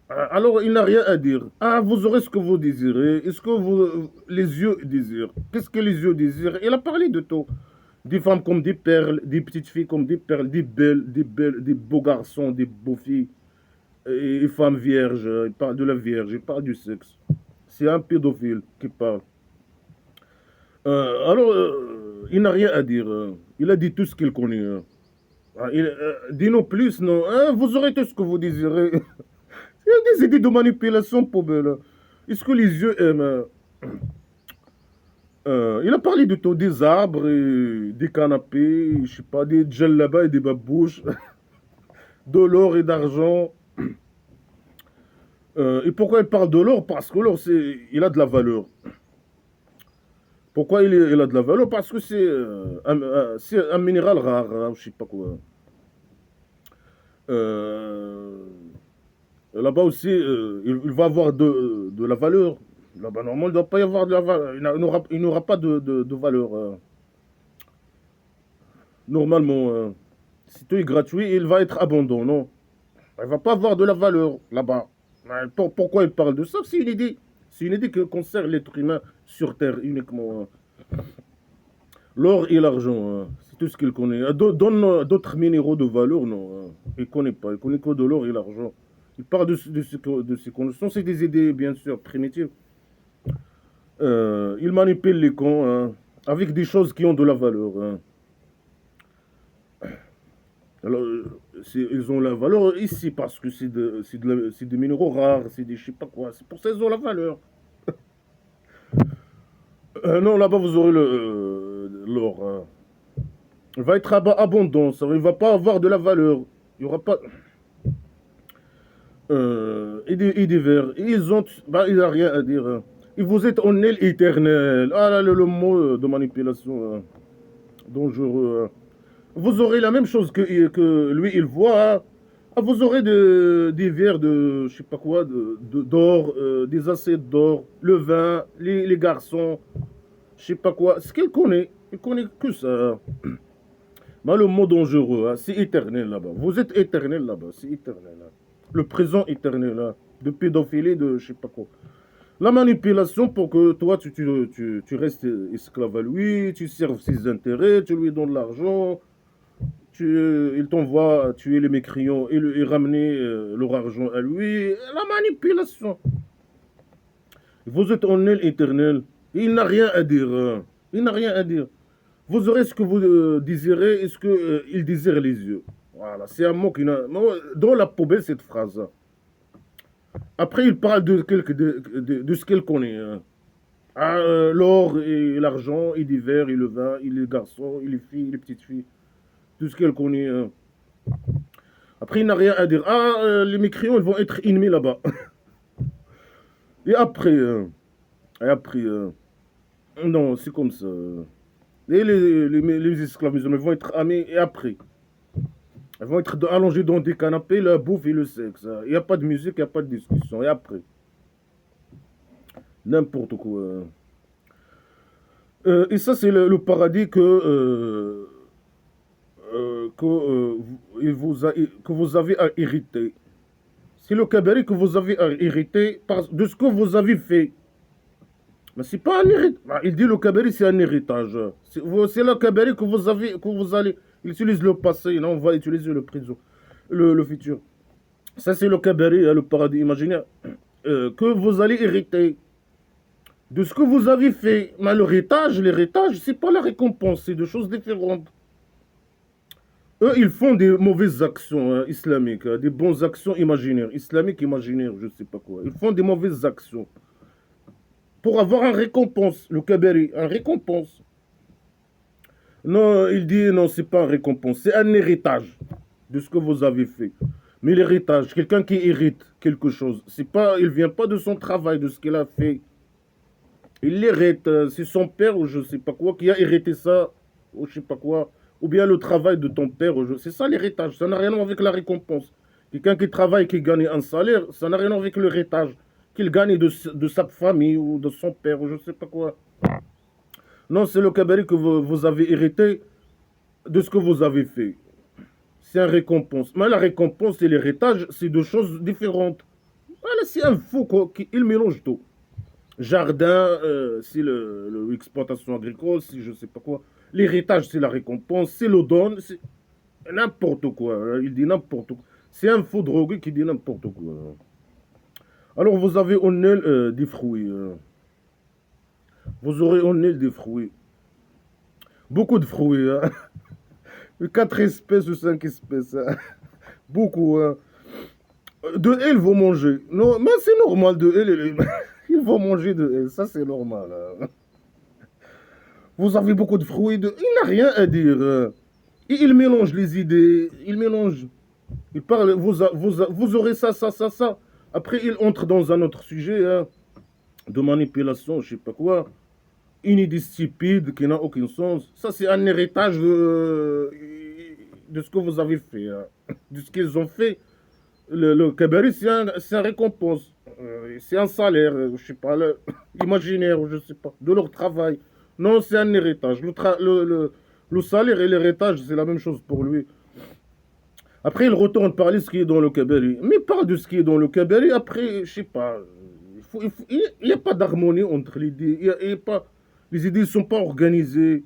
Alors, il n'a rien à dire. Ah, vous aurez ce que vous désirez. Est-ce que les yeux désirent? Qu'est-ce que les yeux désirent? Il a parlé de tout. Des femmes comme des perles, des petites filles comme des perles, des beaux garçons, des beaux filles. Et femmes vierges. Il parle de la vierge, il parle du sexe. C'est un pédophile qui parle. Alors, il n'a rien à dire. Il a dit tout ce qu'il connaît. Dis-nous plus, non. Hein, vous aurez tout ce que vous désirez. Il y a des idées de manipulation poubelle. Est-ce que les yeux aiment il a parlé de tout, des arbres, et des canapés, je sais pas, des djellabas et des babouches, de l'or et d'argent. Et pourquoi il parle de l'or? Parce que l'or, il a de la valeur. Pourquoi il a de la valeur? Parce que c'est un minéral rare, hein, je sais pas quoi. Là-bas aussi, il va avoir de la valeur. Là-bas, normalement, il ne doit pas y avoir de la valeur. Il n'aura pas de valeur. Normalement, si tout est gratuit, il va être abondant, non? Il ne va pas avoir de la valeur là-bas. Pourquoi il parle de ça? C'est une idée. C'est une idée qui concerne l'être humain sur Terre uniquement. L'or et l'argent, c'est tout ce qu'il connaît. Donne d'autres minéraux de valeur, non. Il ne connaît pas. Il connaît que de l'or et l'argent. Il parle de ces connaissances. C'est des idées, bien sûr, primitives. Il manipule les cons avec des choses qui ont de la valeur. Hein. Alors, ils ont la valeur ici parce que c'est des minéraux rares, c'est des je sais pas quoi. C'est pour ça qu'ils ont la valeur. Non, là-bas, vous aurez l'or. Hein. Il va être abondant, ça, il ne va pas avoir de la valeur. Il n'y aura pas... et divers. Il n'a rien à dire. Et vous êtes en elle éternelle. Ah là, le mot de manipulation dangereux. Vous aurez la même chose que lui, il voit. Hein. Ah, vous aurez des verres de, je sais pas quoi, d'or, des assiettes d'or, le vin, les garçons, je sais pas quoi. Ce qu'il connaît, il connaît que ça. Mais le mot dangereux, hein, c'est éternel là-bas. Vous êtes éternel là-bas, c'est éternel. Hein. Le présent éternel, hein, de pédophilie, de je sais pas quoi. La manipulation pour que toi, tu restes esclave à lui, tu serves ses intérêts, tu lui donnes l'argent, il t'envoie tuer les mécréants et ramener leur argent à lui. La manipulation. Vous êtes en elle éternel. Il n'a rien à dire. Hein. Il n'a rien à dire. Vous aurez ce que vous désirez et ce qu'il désire les yeux. Voilà, c'est un mot qui n'a... Dans la poubelle, cette phrase. Après, il parle de ce qu'elle connaît. Hein. Ah, l'or et l'argent, et divers, et le vin, et les garçons, et les filles, et les petites filles. Tout ce qu'elle connaît. Hein. Après, il n'a rien à dire. Ah, les mécréants, ils vont être ennemis là-bas. Et après, non, c'est comme ça. Et les esclaves musulmans vont être amis et après. Ils vont être allongés dans des canapés, la bouffe et le sexe. Il n'y a pas de musique, il n'y a pas de discussion. Et après, n'importe quoi. Et ça, c'est le paradis que vous avez à hériter. C'est le cabaret que vous avez à hériter de ce que vous avez fait. Mais c'est pas un héritage. Il dit le cabaret, c'est un héritage. C'est le cabaret que vous allez. Il utilise le passé, non, on va utiliser le présent, le futur. Ça, c'est le cabaret, le paradis imaginaire, que vous allez hériter de ce que vous avez fait. Mais l'héritage, c'est pas la récompense, c'est deux choses différentes. Eux, ils font des mauvaises actions hein, islamiques, des bonnes actions imaginaires, islamiques imaginaires, je sais pas quoi. Ils font des mauvaises actions pour avoir une récompense, le cabaret, une récompense. Non, il dit non, c'est pas une récompense, c'est un héritage de ce que vous avez fait. Mais l'héritage, quelqu'un qui hérite quelque chose, c'est pas, il vient pas de son travail, de ce qu'il a fait. Il l'hérite, c'est son père ou je sais pas quoi qui a hérité ça, ou je sais pas quoi, ou bien le travail de ton père, c'est ça l'héritage, ça n'a rien à voir avec la récompense. Quelqu'un qui travaille, qui gagne un salaire, ça n'a rien à voir avec l'héritage, qu'il gagne de sa famille ou de son père ou je sais pas quoi. Non, c'est le cabaret que vous avez hérité de ce que vous avez fait. C'est une récompense. Mais la récompense et l'héritage, c'est deux choses différentes. Voilà, c'est un fou, il mélange tout. Jardin, c'est l'exploitation agricole, c'est je sais pas quoi. L'héritage, c'est la récompense, c'est le don, c'est n'importe quoi. Il dit n'importe quoi. C'est un faux drogué qui dit n'importe quoi. Alors, vous avez au nez des fruits. Vous aurez au nez des fruits. Beaucoup de fruits. Hein. 4 espèces ou 5 espèces. Hein. Beaucoup. Hein. De elles, ils vont manger. Non, mais c'est normal, de elles, ils vont manger de elles. Ça, c'est normal. Hein. Vous avez beaucoup de fruits. Il n'a rien à dire. Hein. Et il mélange les idées. Il mélange. Il parle. Vous aurez ça, ça, ça, ça. Après, il entre dans un autre sujet. Hein, de manipulation, je sais pas quoi. Une idée stupide qui n'a aucun sens. Ça, c'est un héritage de ce que vous avez fait. Hein. De ce qu'ils ont fait. Le cabaret, c'est un récompense. C'est un salaire, je sais pas, imaginaire, je sais pas, de leur travail. Non, c'est un héritage. Le salaire et l'héritage, c'est la même chose pour lui. Après, il retourne parler de ce qui est dans le cabaret. Mais il parle de ce qui est dans le cabaret, après, je sais pas. Il n'y a pas d'harmonie entre les idées. Il y a pas, les idées ne sont pas organisées.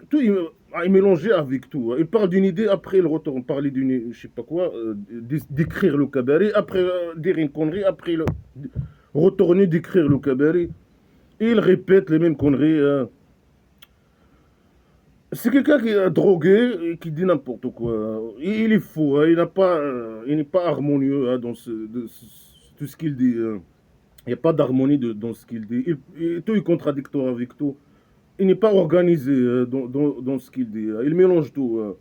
Tout est mélangé avec tout. Hein. Il parle d'une idée, après il retourne parler d'une, je sais pas quoi, d'écrire le cabaret, après dire une connerie, après retourner d'écrire le cabaret. Et il répète les mêmes conneries. Hein. C'est quelqu'un qui est drogué et qui dit n'importe quoi. Il est fou, hein. Il n'est pas harmonieux hein, dans tout ce qu'il dit. Hein. Il n'y a pas d'harmonie dans ce qu'il dit. Tout est contradictoire avec tout. Il n'est pas organisé dans ce qu'il dit. Il mélange tout.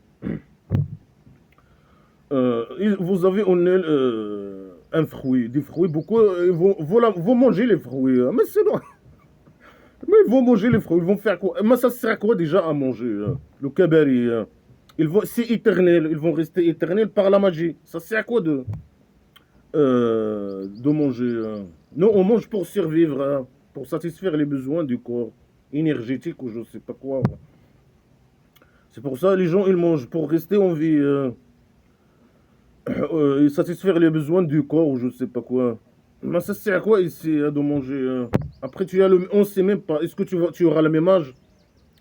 Vous avez un fruit, des fruits, beaucoup, vont manger les fruits. Mais c'est non. Mais ils vont manger les fruits, ils vont faire quoi? Mais ça sert à quoi déjà à manger? Le kabari, c'est éternel, ils vont rester éternels par la magie. Ça sert à quoi de manger? Non, on mange pour survivre, pour satisfaire les besoins du corps énergétique ou je sais pas quoi. C'est pour ça que les gens ils mangent pour rester en vie, et satisfaire les besoins du corps ou je sais pas quoi. Mais ça sert à quoi ici de manger? Après on sait même pas. Est-ce que tu auras le même âge?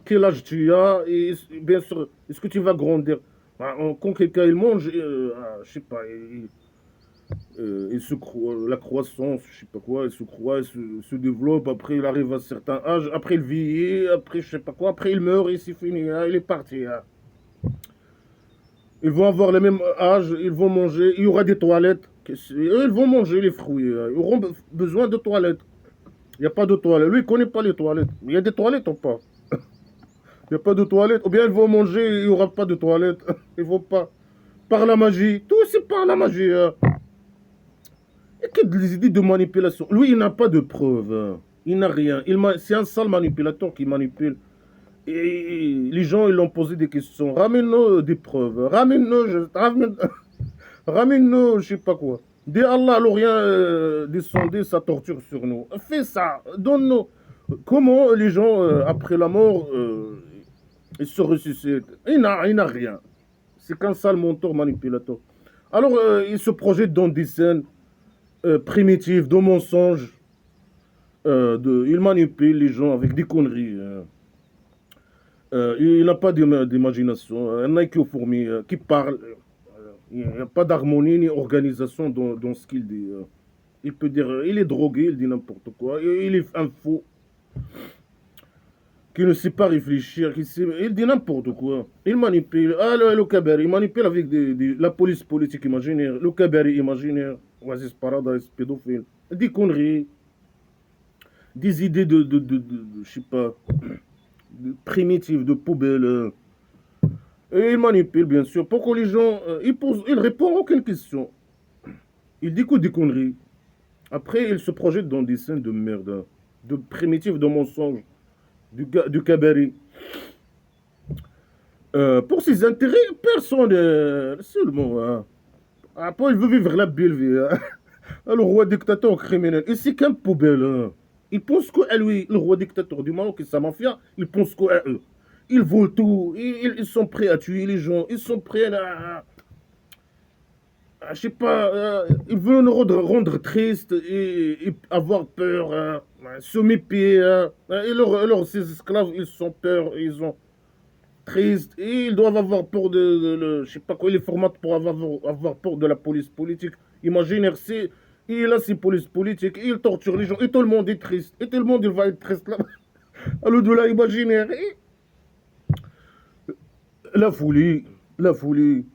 Quel âge tu as? Et bien sûr, est-ce que tu vas grandir? Quand quelqu'un il mange, je sais pas, la croissance, je sais pas quoi, il se croît, se développe, après il arrive à un certain âge, après il vieillit, après je sais pas quoi, après il meurt et c'est fini, hein, il est parti. Hein. Ils vont avoir le même âge, ils vont manger, il y aura des toilettes, ils vont manger les fruits, ils auront besoin de toilettes. Il n'y a pas de toilettes, lui il connaît pas les toilettes, il y a des toilettes ou pas? Il n'y a pas de toilettes, ou bien ils vont manger, il n'y aura pas de toilettes, ils vont pas. Par la magie, tout c'est par la magie. Hein. Il y a que des idées de manipulation. Lui, il n'a pas de preuves. Hein. Il n'a rien. C'est un sale manipulateur qui manipule. Et les gens, ils l'ont posé des questions. Ramène-nous des preuves. Ramène-nous, je sais pas quoi. Dis Allah, l'Orient descendait sa torture sur nous. Fais ça. Donne-nous. Comment les gens, après la mort, ils se ressuscitent? Il n'a rien. C'est qu'un sale menteur manipulateur. Alors, il se projette dans des scènes primitives, de mensonges. Il manipule les gens avec des conneries. Il n'a pas d'imagination. Un mec fourmi qui parle. Il n'y a pas d'harmonie ni organisation dans ce qu'il dit. Il peut dire, il est drogué, il dit n'importe quoi. Il est un faux qui ne sait pas réfléchir. Il dit n'importe quoi. Il manipule. Ah, le Kabari, il manipule avec la police politique imaginaire. Le Kabari imaginaire. Oasis Paradise, pédophile. Des conneries. Des idées je sais pas, primitives, de poubelle. Et il manipule, bien sûr. Pour que les gens, il répond à aucune question. Il dit que des conneries. Après, il se projette dans des scènes de merde, de primitives, de mensonges, du cabaret. Pour ses intérêts personnels, seulement. Hein. Après, il veut vivre la belle vie. Hein. Le roi dictateur criminel. Et c'est qu'un poubelle. Hein. Il pense qu'à lui, le roi dictateur du Maroc et sa mafia, il pense qu'à eux. Ils volent tout. Ils sont prêts à tuer les gens. Ils sont prêts je sais pas, ils veulent nous rendre tristes et avoir peur, se méfier. Et ces esclaves, ils sont peur, ils ont tristes. Et ils doivent avoir peur je sais pas quoi, ils les formatent pour avoir peur de la police politique. Imaginez, il a ses polices politiques, il torture les gens, et tout le monde est triste. Et tout le monde, il va être triste là. À l'au-delà imaginaire. Et la folie, la folie.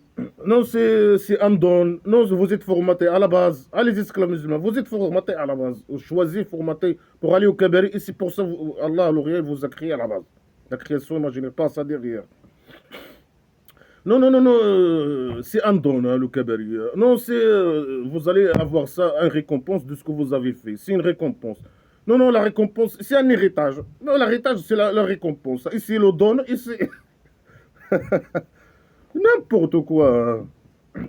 Non, c'est un don. Non, vous êtes formaté à la base. Ah, les esclaves musulmans, vous êtes formaté à la base. Vous choisissez, formaté pour aller au Kabari. Et c'est pour ça que Allah, l'Orient, vous a créé à la base. La création, imaginez pas ça derrière. Non, non, non, non, c'est un don, hein, le Kabari. Non, vous allez avoir ça, une récompense de ce que vous avez fait. C'est une récompense. Non, non, la récompense, c'est un héritage. Non, l'héritage, c'est la récompense. Ici, le don, ici. N'importe quoi. Hein.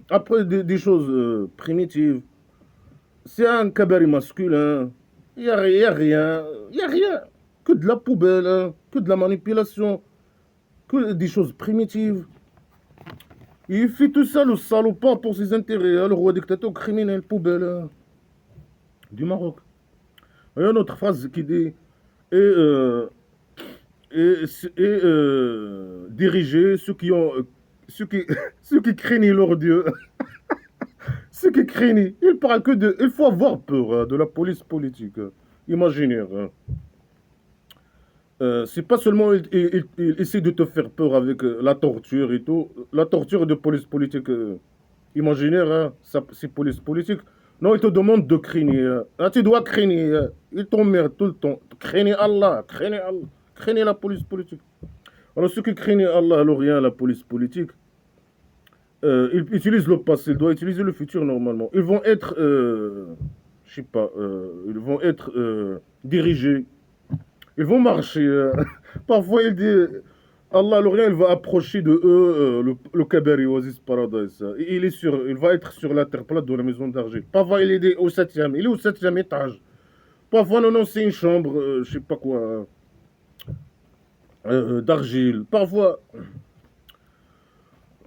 Après, des choses primitives. C'est un cabaret masculin. Il n'y a rien. Il n'y a rien. Que de la poubelle, hein. Que de la manipulation. Que des choses primitives. Il fait tout ça, le salopard, pour ses intérêts. Hein. Le roi dictateur criminel, poubelle. Hein. Du Maroc. Il y a une autre phrase qui dit et, diriger ceux qui ont. Ceux qui craignent leur Dieu. Ceux qui craignent. Il parle que de. Il faut avoir peur hein, de la police politique. Imaginaire. Hein. C'est pas seulement il essaie de te faire peur avec la torture et tout. La torture de police politique imaginaire, hein, c'est police politique. Non, il te demande de craigner. Ah, tu dois craigner. Il t'emmerde tout le temps. Craignez Allah. Craignez Allah. Craignez la police politique. Alors, ceux qui craignent Allah, l'Orient, la police politique, Il utilise le passé, il doit utiliser le futur normalement. Ils vont être, je sais pas, ils vont être dirigés. Ils vont marcher. Parfois, il dit, Allah, l'Orient, il va approcher de eux le Kabari, Oasis Paradise. Il va être sur la terre plate de la maison d'argile. Parfois, il est au septième. Il est au septième étage. Parfois, non, non, c'est une chambre, je sais pas quoi, d'argile. Parfois,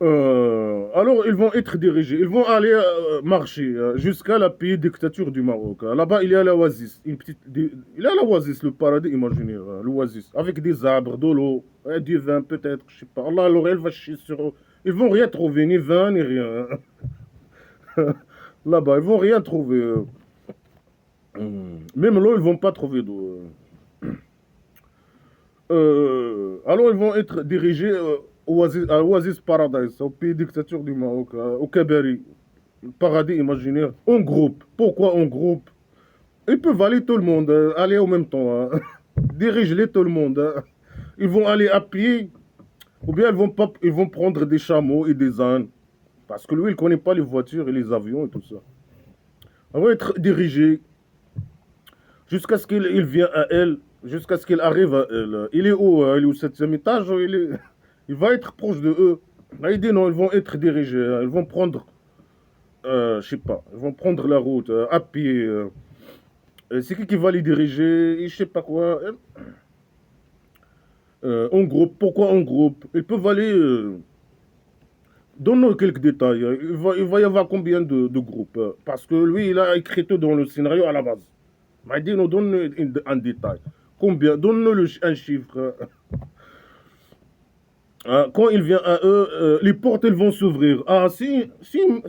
alors, ils vont être dirigés. Ils vont aller marcher jusqu'à la pays dictature du Maroc. Là-bas, il y a l'oasis. Il y a l'oasis, le paradis imaginaire. L'oasis. Avec des arbres, de l'eau, du vin peut-être. Je sais pas. Allah, l'Orient va chier sur eux. Ils vont rien trouver, ni vin, ni rien. Là-bas, ils vont rien trouver. Même l'eau, ils vont pas trouver d'eau. Alors, ils vont être dirigés à l'Oasis Paradise, au pays dictature du Maroc, au Kabari, le paradis imaginaire, en groupe. Pourquoi en groupe? Ils peuvent aller tout le monde, aller en même temps. Hein. Dirige-les tout le monde. Hein. Ils vont aller à pied, ou bien ils vont prendre des chameaux et des ânes. Parce que lui, il ne connaît pas les voitures et les avions et tout ça. Ils vont être dirigés jusqu'à ce qu'il vienne à elle, jusqu'à ce qu'il arrive à elle. Il est où? Il est au septième étage? Il va être proche de eux. Là, il dit non, ils vont être dirigés. Ils vont prendre, je sais pas, ils vont prendre la route à pied. C'est qui va les diriger? Je sais pas quoi. En groupe. Pourquoi en groupe? Ils peuvent aller. Donne-nous quelques détails. Il va y avoir combien de groupes? Parce que lui, il a écrit tout dans le scénario à la base. Mais il dit non, donne-nous un détail. Combien? Donne-nous un chiffre. Quand il vient à eux, les portes, elles vont s'ouvrir. Ah, c'est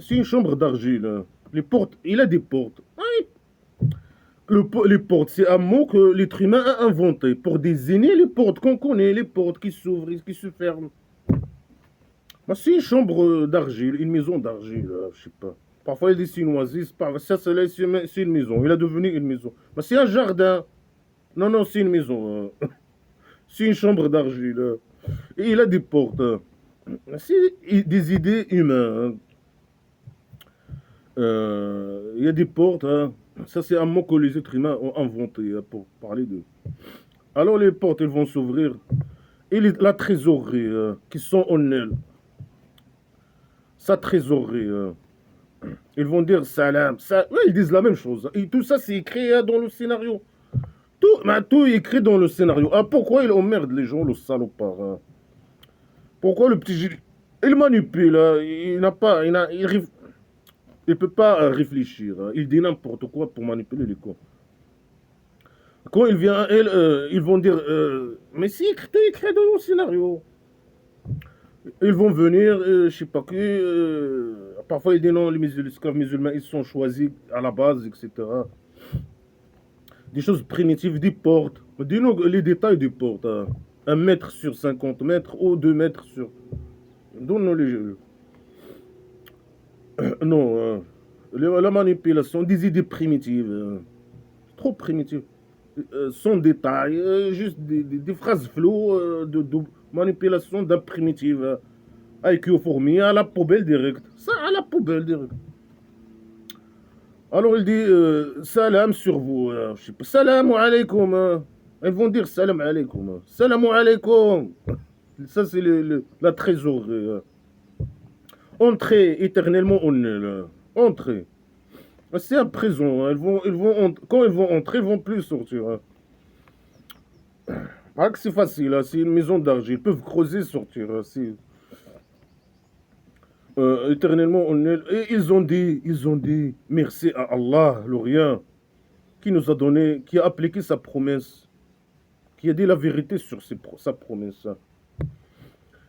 une chambre d'argile. Les portes, il a des portes. Les portes, c'est un mot que l'être humain a inventé pour désigner les portes qu'on connaît, les portes qui s'ouvrent et qui se ferment. Bah, c'est une chambre d'argile, une maison d'argile, je sais pas. Parfois, il dit c'est une oasis, ça, c'est une maison. Il a devenu une maison. Bah, c'est un jardin. Non, non, c'est une maison. C'est une chambre d'argile. Et il a des portes. C'est des idées humaines. Il y a des portes. Hein. Ça, c'est un mot que les êtres humains ont inventé pour parler d'eux. Alors, les portes, elles vont s'ouvrir. Et la trésorerie qui sont en elle. Sa trésorerie. Ils vont dire salam. Oui, ils disent la même chose. Et tout ça, c'est écrit dans le scénario. Tout est écrit dans le scénario. Ah, pourquoi il emmerde les gens, le salopard hein? Pourquoi le petit Gilles, il manipule, il n'a pas, il peut pas réfléchir. Il dit n'importe quoi pour manipuler les cons. Quand il vient à elle, ils vont dire, mais c'est écrit dans le scénario. Ils vont venir, je sais pas qui, parfois ils disent non, les esclaves musulmans, ils sont choisis à la base, etc. Des choses primitives, des portes. Dis-nous les détails des portes. Hein. 1 mètre sur 50 mètres ou 2 mètres sur... Donne-nous les... non, la manipulation, des idées primitives. Trop primitives. Sans détail, juste des phrases floues de manipulation d'un primitif. Avec aux fourmis, à la poubelle directe. Ça, à la poubelle directe. Alors il dit salam sur vous. Je sais pas, salam alaykoum. Ils vont dire salam alaykoum. Salam alaykoum. Ça, c'est la trésorerie. Entrez éternellement en elle. Entrez. C'est à présent. Quand ils vont entrer, ils vont plus sortir. Ah, c'est facile. C'est une maison d'argile. Ils peuvent creuser, sortir. Éternellement en elle. Et ils ont dit, merci à Allah, l'Orient, qui nous a donné, qui a appliqué sa promesse, qui a dit la vérité sur sa promesse.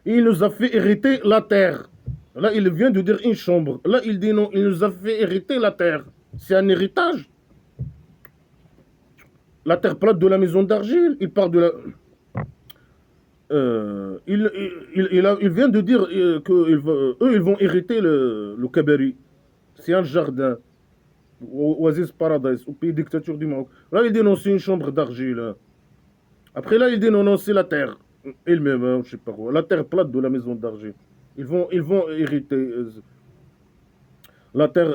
Et il nous a fait hériter la terre. Là, il vient de dire une chambre. Là, il dit non, il nous a fait hériter la terre. C'est un héritage. La terre plate de la maison d'argile. Il parle de la... il vient de dire qu'eux, ils vont hériter le Kabari. C'est un jardin. Oasis Paradise, au pays dictature du Maroc. Là, il dit non, c'est une chambre d'argile. Après, là, il dit non, non, c'est la terre. Elle-même, hein, je sais pas quoi. La terre plate de la maison d'argile. Ils vont hériter la terre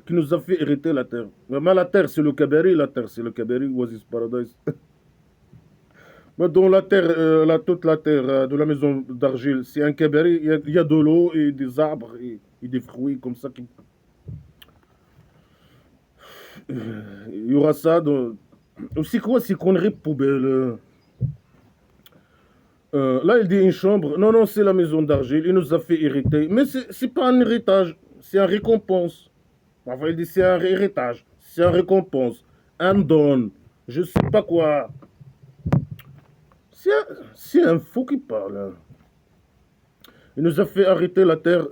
qui nous a fait hériter la terre. Mais la terre, c'est le Kabari, la terre, c'est le Kabari, Oasis Paradise. Mais dans la terre, toute la terre de la maison d'argile, c'est un Kabari, il y a de l'eau et des arbres et des fruits comme ça. Il y aura ça. C'est quoi ces conneries poubelles? Là, il dit une chambre. Non, non, c'est la maison d'argile. Il nous a fait hériter. Mais c'est pas un héritage, c'est un récompense. Enfin, il dit c'est un héritage, c'est un récompense, un don, je sais pas quoi. C'est un fou qui parle. Hein. Il nous a fait arrêter la terre.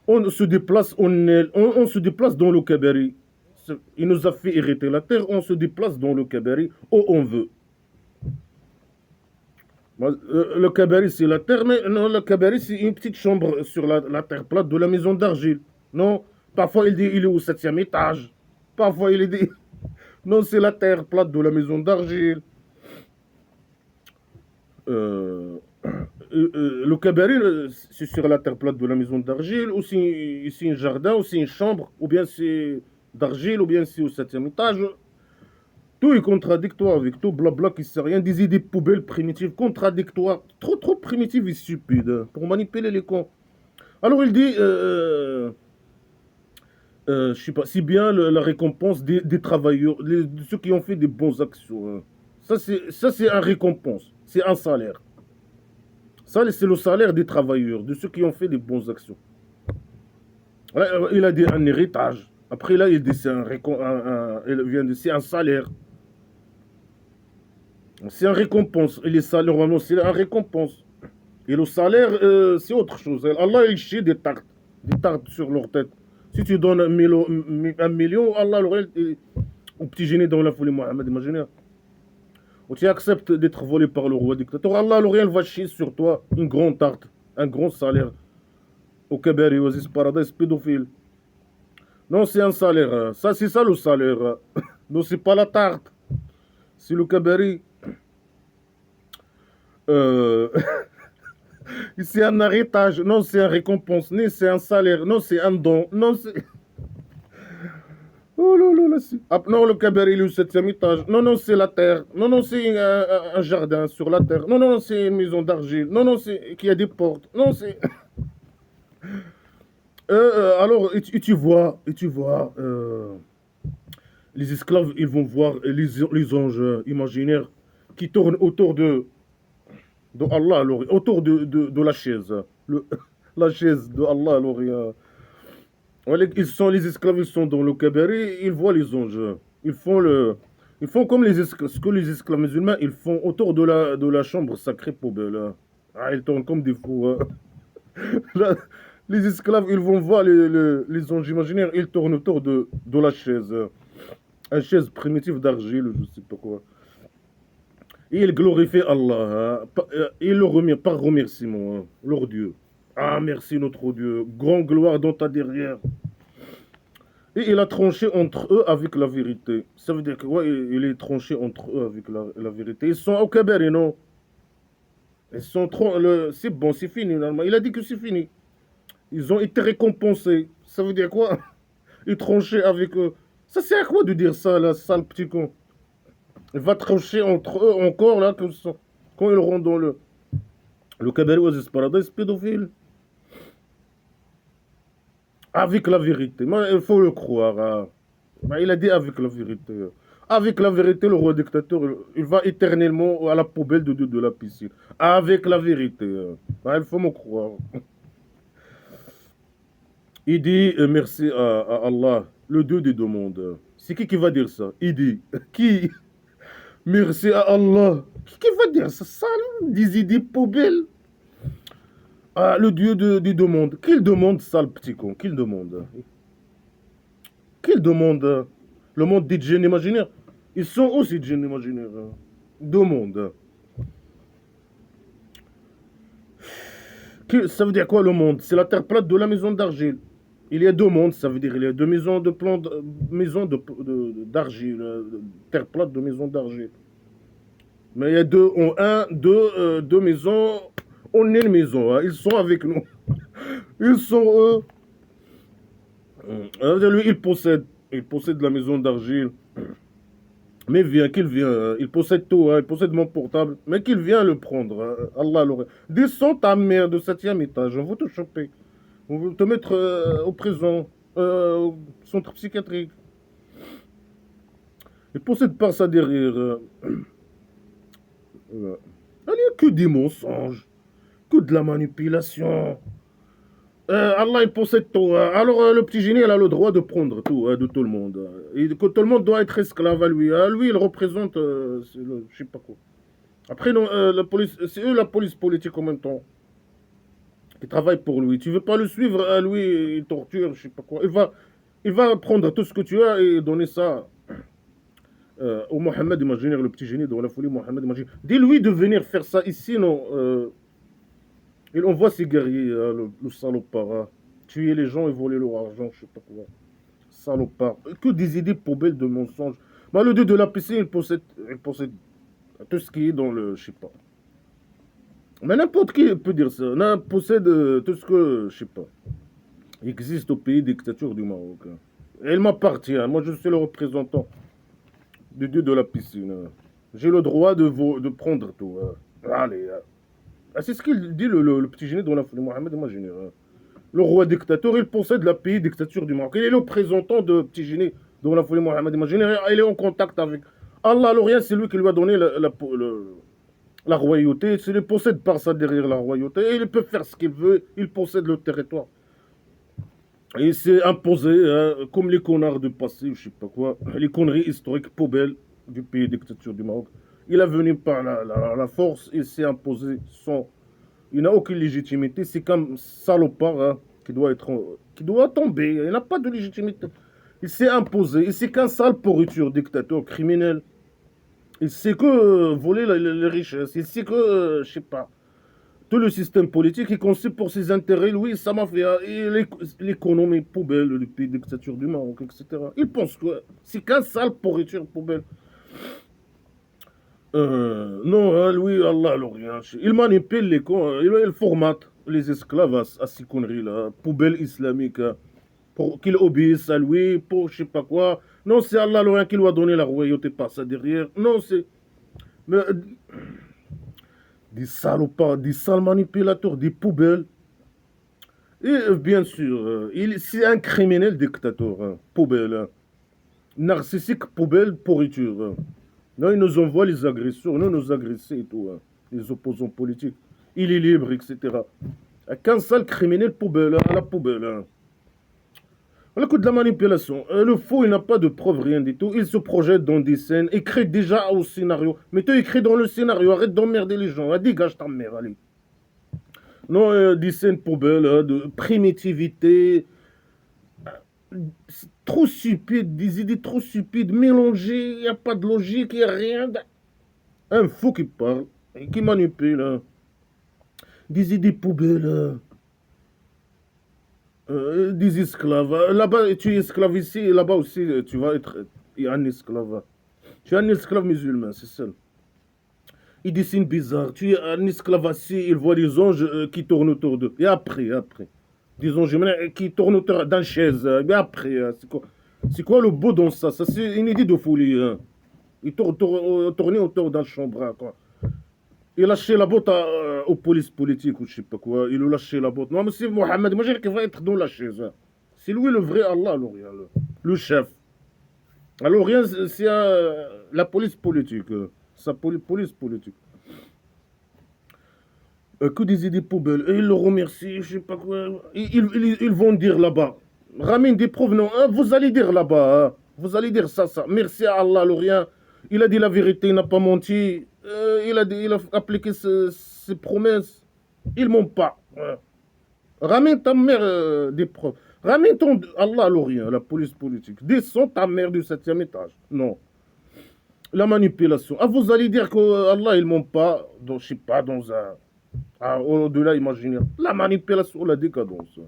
On se déplace, on se déplace dans le Kabari. Il nous a fait hériter la terre, on se déplace dans le Kabari où on veut. Le Kabari, c'est la terre, mais non, le Kabari, c'est une petite chambre sur la terre plate de la maison d'argile. Non, parfois il dit il est au 7e étage. Parfois il dit non, c'est la terre plate de la maison d'argile. Le Kabari, c'est sur la terre plate de la maison d'argile, ou c'est un jardin, ou c'est une chambre, ou bien c'est d'argile, ou bien c'est au 7e étage. Tout est contradictoire avec tout, blabla qui sert à rien, des idées poubelles primitives, contradictoires, trop primitives et stupides, hein, pour manipuler les cons. Alors il dit, je sais pas, si bien la récompense des travailleurs, de ceux qui ont fait des bonnes actions. Hein. Ça c'est un récompense, c'est un salaire. Ça c'est le salaire des travailleurs, de ceux qui ont fait des bonnes actions. Là, il a dit un héritage. Après là, il dit c'est c'est un salaire. C'est un récompense. Et les salaires, normalement, c'est un récompense. Et le salaire, c'est autre chose. Allah, il chie des tartes sur leur tête. Si tu donnes un million, Allah, au petit génie dans la folie, Mohamed, imaginez. Ou tu acceptes d'être volé par le roi dictateur, Allah, il va chier sur toi une grande tarte, un grand salaire. Au Kabari, Oasis Paradise, pédophile. Non, c'est un salaire. Ça, c'est ça le salaire. Non, c'est pas la tarte. C'est le Kabari. C'est un héritage, non, c'est un récompense, non, c'est un salaire, non, c'est un don, non, c'est. Oh là là là, non, le Kabari, il est au 7e étage, non, non, c'est la terre, non, non, c'est un jardin sur la terre, non, non, c'est une maison d'argile, non, non, c'est qu'il y a des portes, non, c'est. Alors, tu vois, les esclaves, ils vont voir les anges imaginaires qui tournent autour de Allah, autour de la chaise. La chaise de Allah, alors, les esclaves, ils sont dans le Kabari, ils voient les anges. Ils font comme ce que les esclaves musulmans, ils font autour de la chambre sacrée poubelle. Ah, ils tournent comme des fous. Hein. Là, les esclaves, ils vont voir les anges imaginaires, ils tournent autour de la chaise. Une chaise primitive d'argile, je sais pas quoi. Et ils glorifient Allah. Hein. Ils le remercient par remerciement, hein, leur Dieu. Ah, merci notre Dieu. Grande gloire dans ta derrière. Et il a tranché entre eux avec la vérité. Ça veut dire que, ouais, il est tranché entre eux avec la vérité. Ils sont au Kabari, non? Ils sont trop. C'est bon, c'est fini, normalement. Il a dit que c'est fini. Ils ont été récompensés. Ça veut dire quoi? Il tranchait avec eux. Ça sert à quoi de dire ça, là, sale petit con? Il va trancher entre eux encore, là, comme ça. Quand ils rentrent dans le Kabari Oasis Paradise, pédophile. Avec la vérité. Mais il faut le croire. Hein. Mais il a dit avec la vérité. Avec la vérité, le roi dictateur, il va éternellement à la poubelle de la piscine. Avec la vérité. Il faut me croire. Il dit merci à Allah, le Dieu des deux mondes. C'est qui va dire ça? Il dit. Qui? Merci à Allah. Qui va dire ça? Ça, des idées poubelles. Ah, le Dieu des deux mondes. Qu'il demande, sale petit con? Qu'il demande? Qu'il demande? Le monde des djinns imaginaires. Ils sont aussi djinns imaginaires. Deux mondes. Ça veut dire quoi le monde? C'est la terre plate de la maison d'argile. Il y a deux mondes, ça veut dire il y a deux maisons d'argile, terre plate de maisons d'argile. Mais il y a deux maisons On est une maison, hein. Ils sont avec nous. Ils sont lui, il possède la maison d'argile. Mais qu'il vient, il possède tout, hein, il possède mon portable, mais qu'il vient le prendre, hein. Allah l'aurait. Descends ta mère de 7e étage, on va te choper. On veut te mettre au prison, au centre psychiatrique. Il possède pas ça derrière. Il n'y a que des mensonges, que de la manipulation. Allah, il possède tout, hein. Alors, le petit génie, il a le droit de prendre tout, hein, de tout le monde, hein. Et que tout le monde doit être esclave à lui, hein. Lui, il représente, je sais pas quoi. Après, non, la police, c'est eux la police politique en même temps. Ils travaillent pour lui. Tu veux pas le suivre, à lui, il torture, je sais pas quoi. Il va prendre tout ce que tu as et donner ça au Mohamed imaginaire, le petit génie de la folie Mohamed imaginaire. Dis-lui de venir faire ça ici, non. Il envoie ses guerriers, le salopard, hein. Tuer les gens et voler leur argent, je sais pas quoi. Salopard. Que des idées poubelles de mensonges. Bah, le dieu de la piscine, il possède tout ce qui est dans le, je sais pas. Mais n'importe qui peut dire ça. Il possède tout ce que, je sais pas, existe au pays dictature du Maroc, hein. Et il m'appartient. Moi, je suis le représentant du dieu de la piscine, hein. J'ai le droit de prendre tout, hein. Allez. Ah, c'est ce qu'il dit, le petit génie dans la folie Mohamed imaginaire, hein. Le roi dictateur, il possède la pays dictature du Maroc. Il est le représentant de petit génie dans la folie Mohamed imaginaire. Il est en contact avec Allah, l'Orient, c'est lui qui lui a donné la royauté. Il possède par ça derrière la royauté. Et il peut faire ce qu'il veut. Il possède le territoire. Et il s'est imposé, hein, comme les connards du passé, je sais pas quoi, les conneries historiques poubelles du pays dictature du Maroc. Il est venu par la force, il s'est imposé sans. Il n'a aucune légitimité. C'est comme salopard, hein, qui doit tomber. Il n'a pas de légitimité. Il s'est imposé. C'est qu'un sale pourriture, dictateur, criminel. Il sait que voler les richesses. Il sait que, je sais pas, tout le système politique est conçu pour ses intérêts. Lui, ça m'a fait. Et l'économie poubelle du pays dictature du Maroc, etc. Il pense que c'est qu'un sale pourriture poubelle. Non, hein, lui, Allah, l'Orient. Il manipule les cons, il formate les esclaves à ces conneries-là, poubelle islamique, hein, pour qu'ils obéissent à lui, pour je sais pas quoi. Non, c'est Allah, l'Orient, qui lui a donné la royauté par ça derrière. Non, c'est. Mais, des salopards, des sales manipulateurs, des poubelles. Et bien sûr, c'est un criminel dictateur, hein, poubelle, hein. Narcissique, poubelle, pourriture, hein. Non, il nous envoie les agresseurs, nous agresser et tout, hein, les opposants politiques. Il est libre, etc. Qu'un seul criminel poubelle, à la poubelle, hein. Le coup de la manipulation. Le faux, il n'a pas de preuves, rien du tout. Il se projette dans des scènes, écrit déjà au scénario. Mais tu écris dans le scénario, arrête d'emmerder les gens. Dégage ta mère, allez. Non, des scènes poubelles, hein, de primitivité. Trop stupide, des idées trop stupides, mélangées, il n'y a pas de logique, il n'y a rien. Un fou qui parle, et qui manipule, hein. Des idées poubelles, hein. Des esclaves. Là-bas, tu es esclave ici, et là-bas aussi, tu vas être un esclave. Tu es un esclave musulman, c'est ça. Il dessine bizarre. Tu es un esclave assis, il voit des anges qui tournent autour d'eux. Et après. Des anges qui tournent autour d'une chaise. Et après, c'est quoi le beau dans ça? Ça, c'est une idée de folie, hein. Il tournait autour d'un chambre, quoi. Il lâchait la botte aux polices politiques ou je sais pas quoi. Il lui lâchait la botte. Non, mais c'est Mohamed, imagine qu'il va être dans la chaise, hein. C'est lui le vrai Allah, l'Orient, le chef. Alors, rien, c'est la police politique. Sa police politique. Que des idées poubelles. Et ils le remercient, je sais pas quoi. Ils vont dire là-bas. Ramène des preuves, non, hein, vous allez dire là-bas, hein. Vous allez dire ça. Merci à Allah, l'Orient. Il a dit la vérité, il n'a pas menti. Il a appliqué ses promesses. Ils ment pas, hein. Ramène ta mère des preuves. Ramène ton Allah, l'Orient, la police politique. Descends ta mère du 7e étage. Non. La manipulation. Ah, vous allez dire que Allah, il ment pas, dans, je sais pas, dans un. Au-delà imaginaire. La manipulation, la décadence.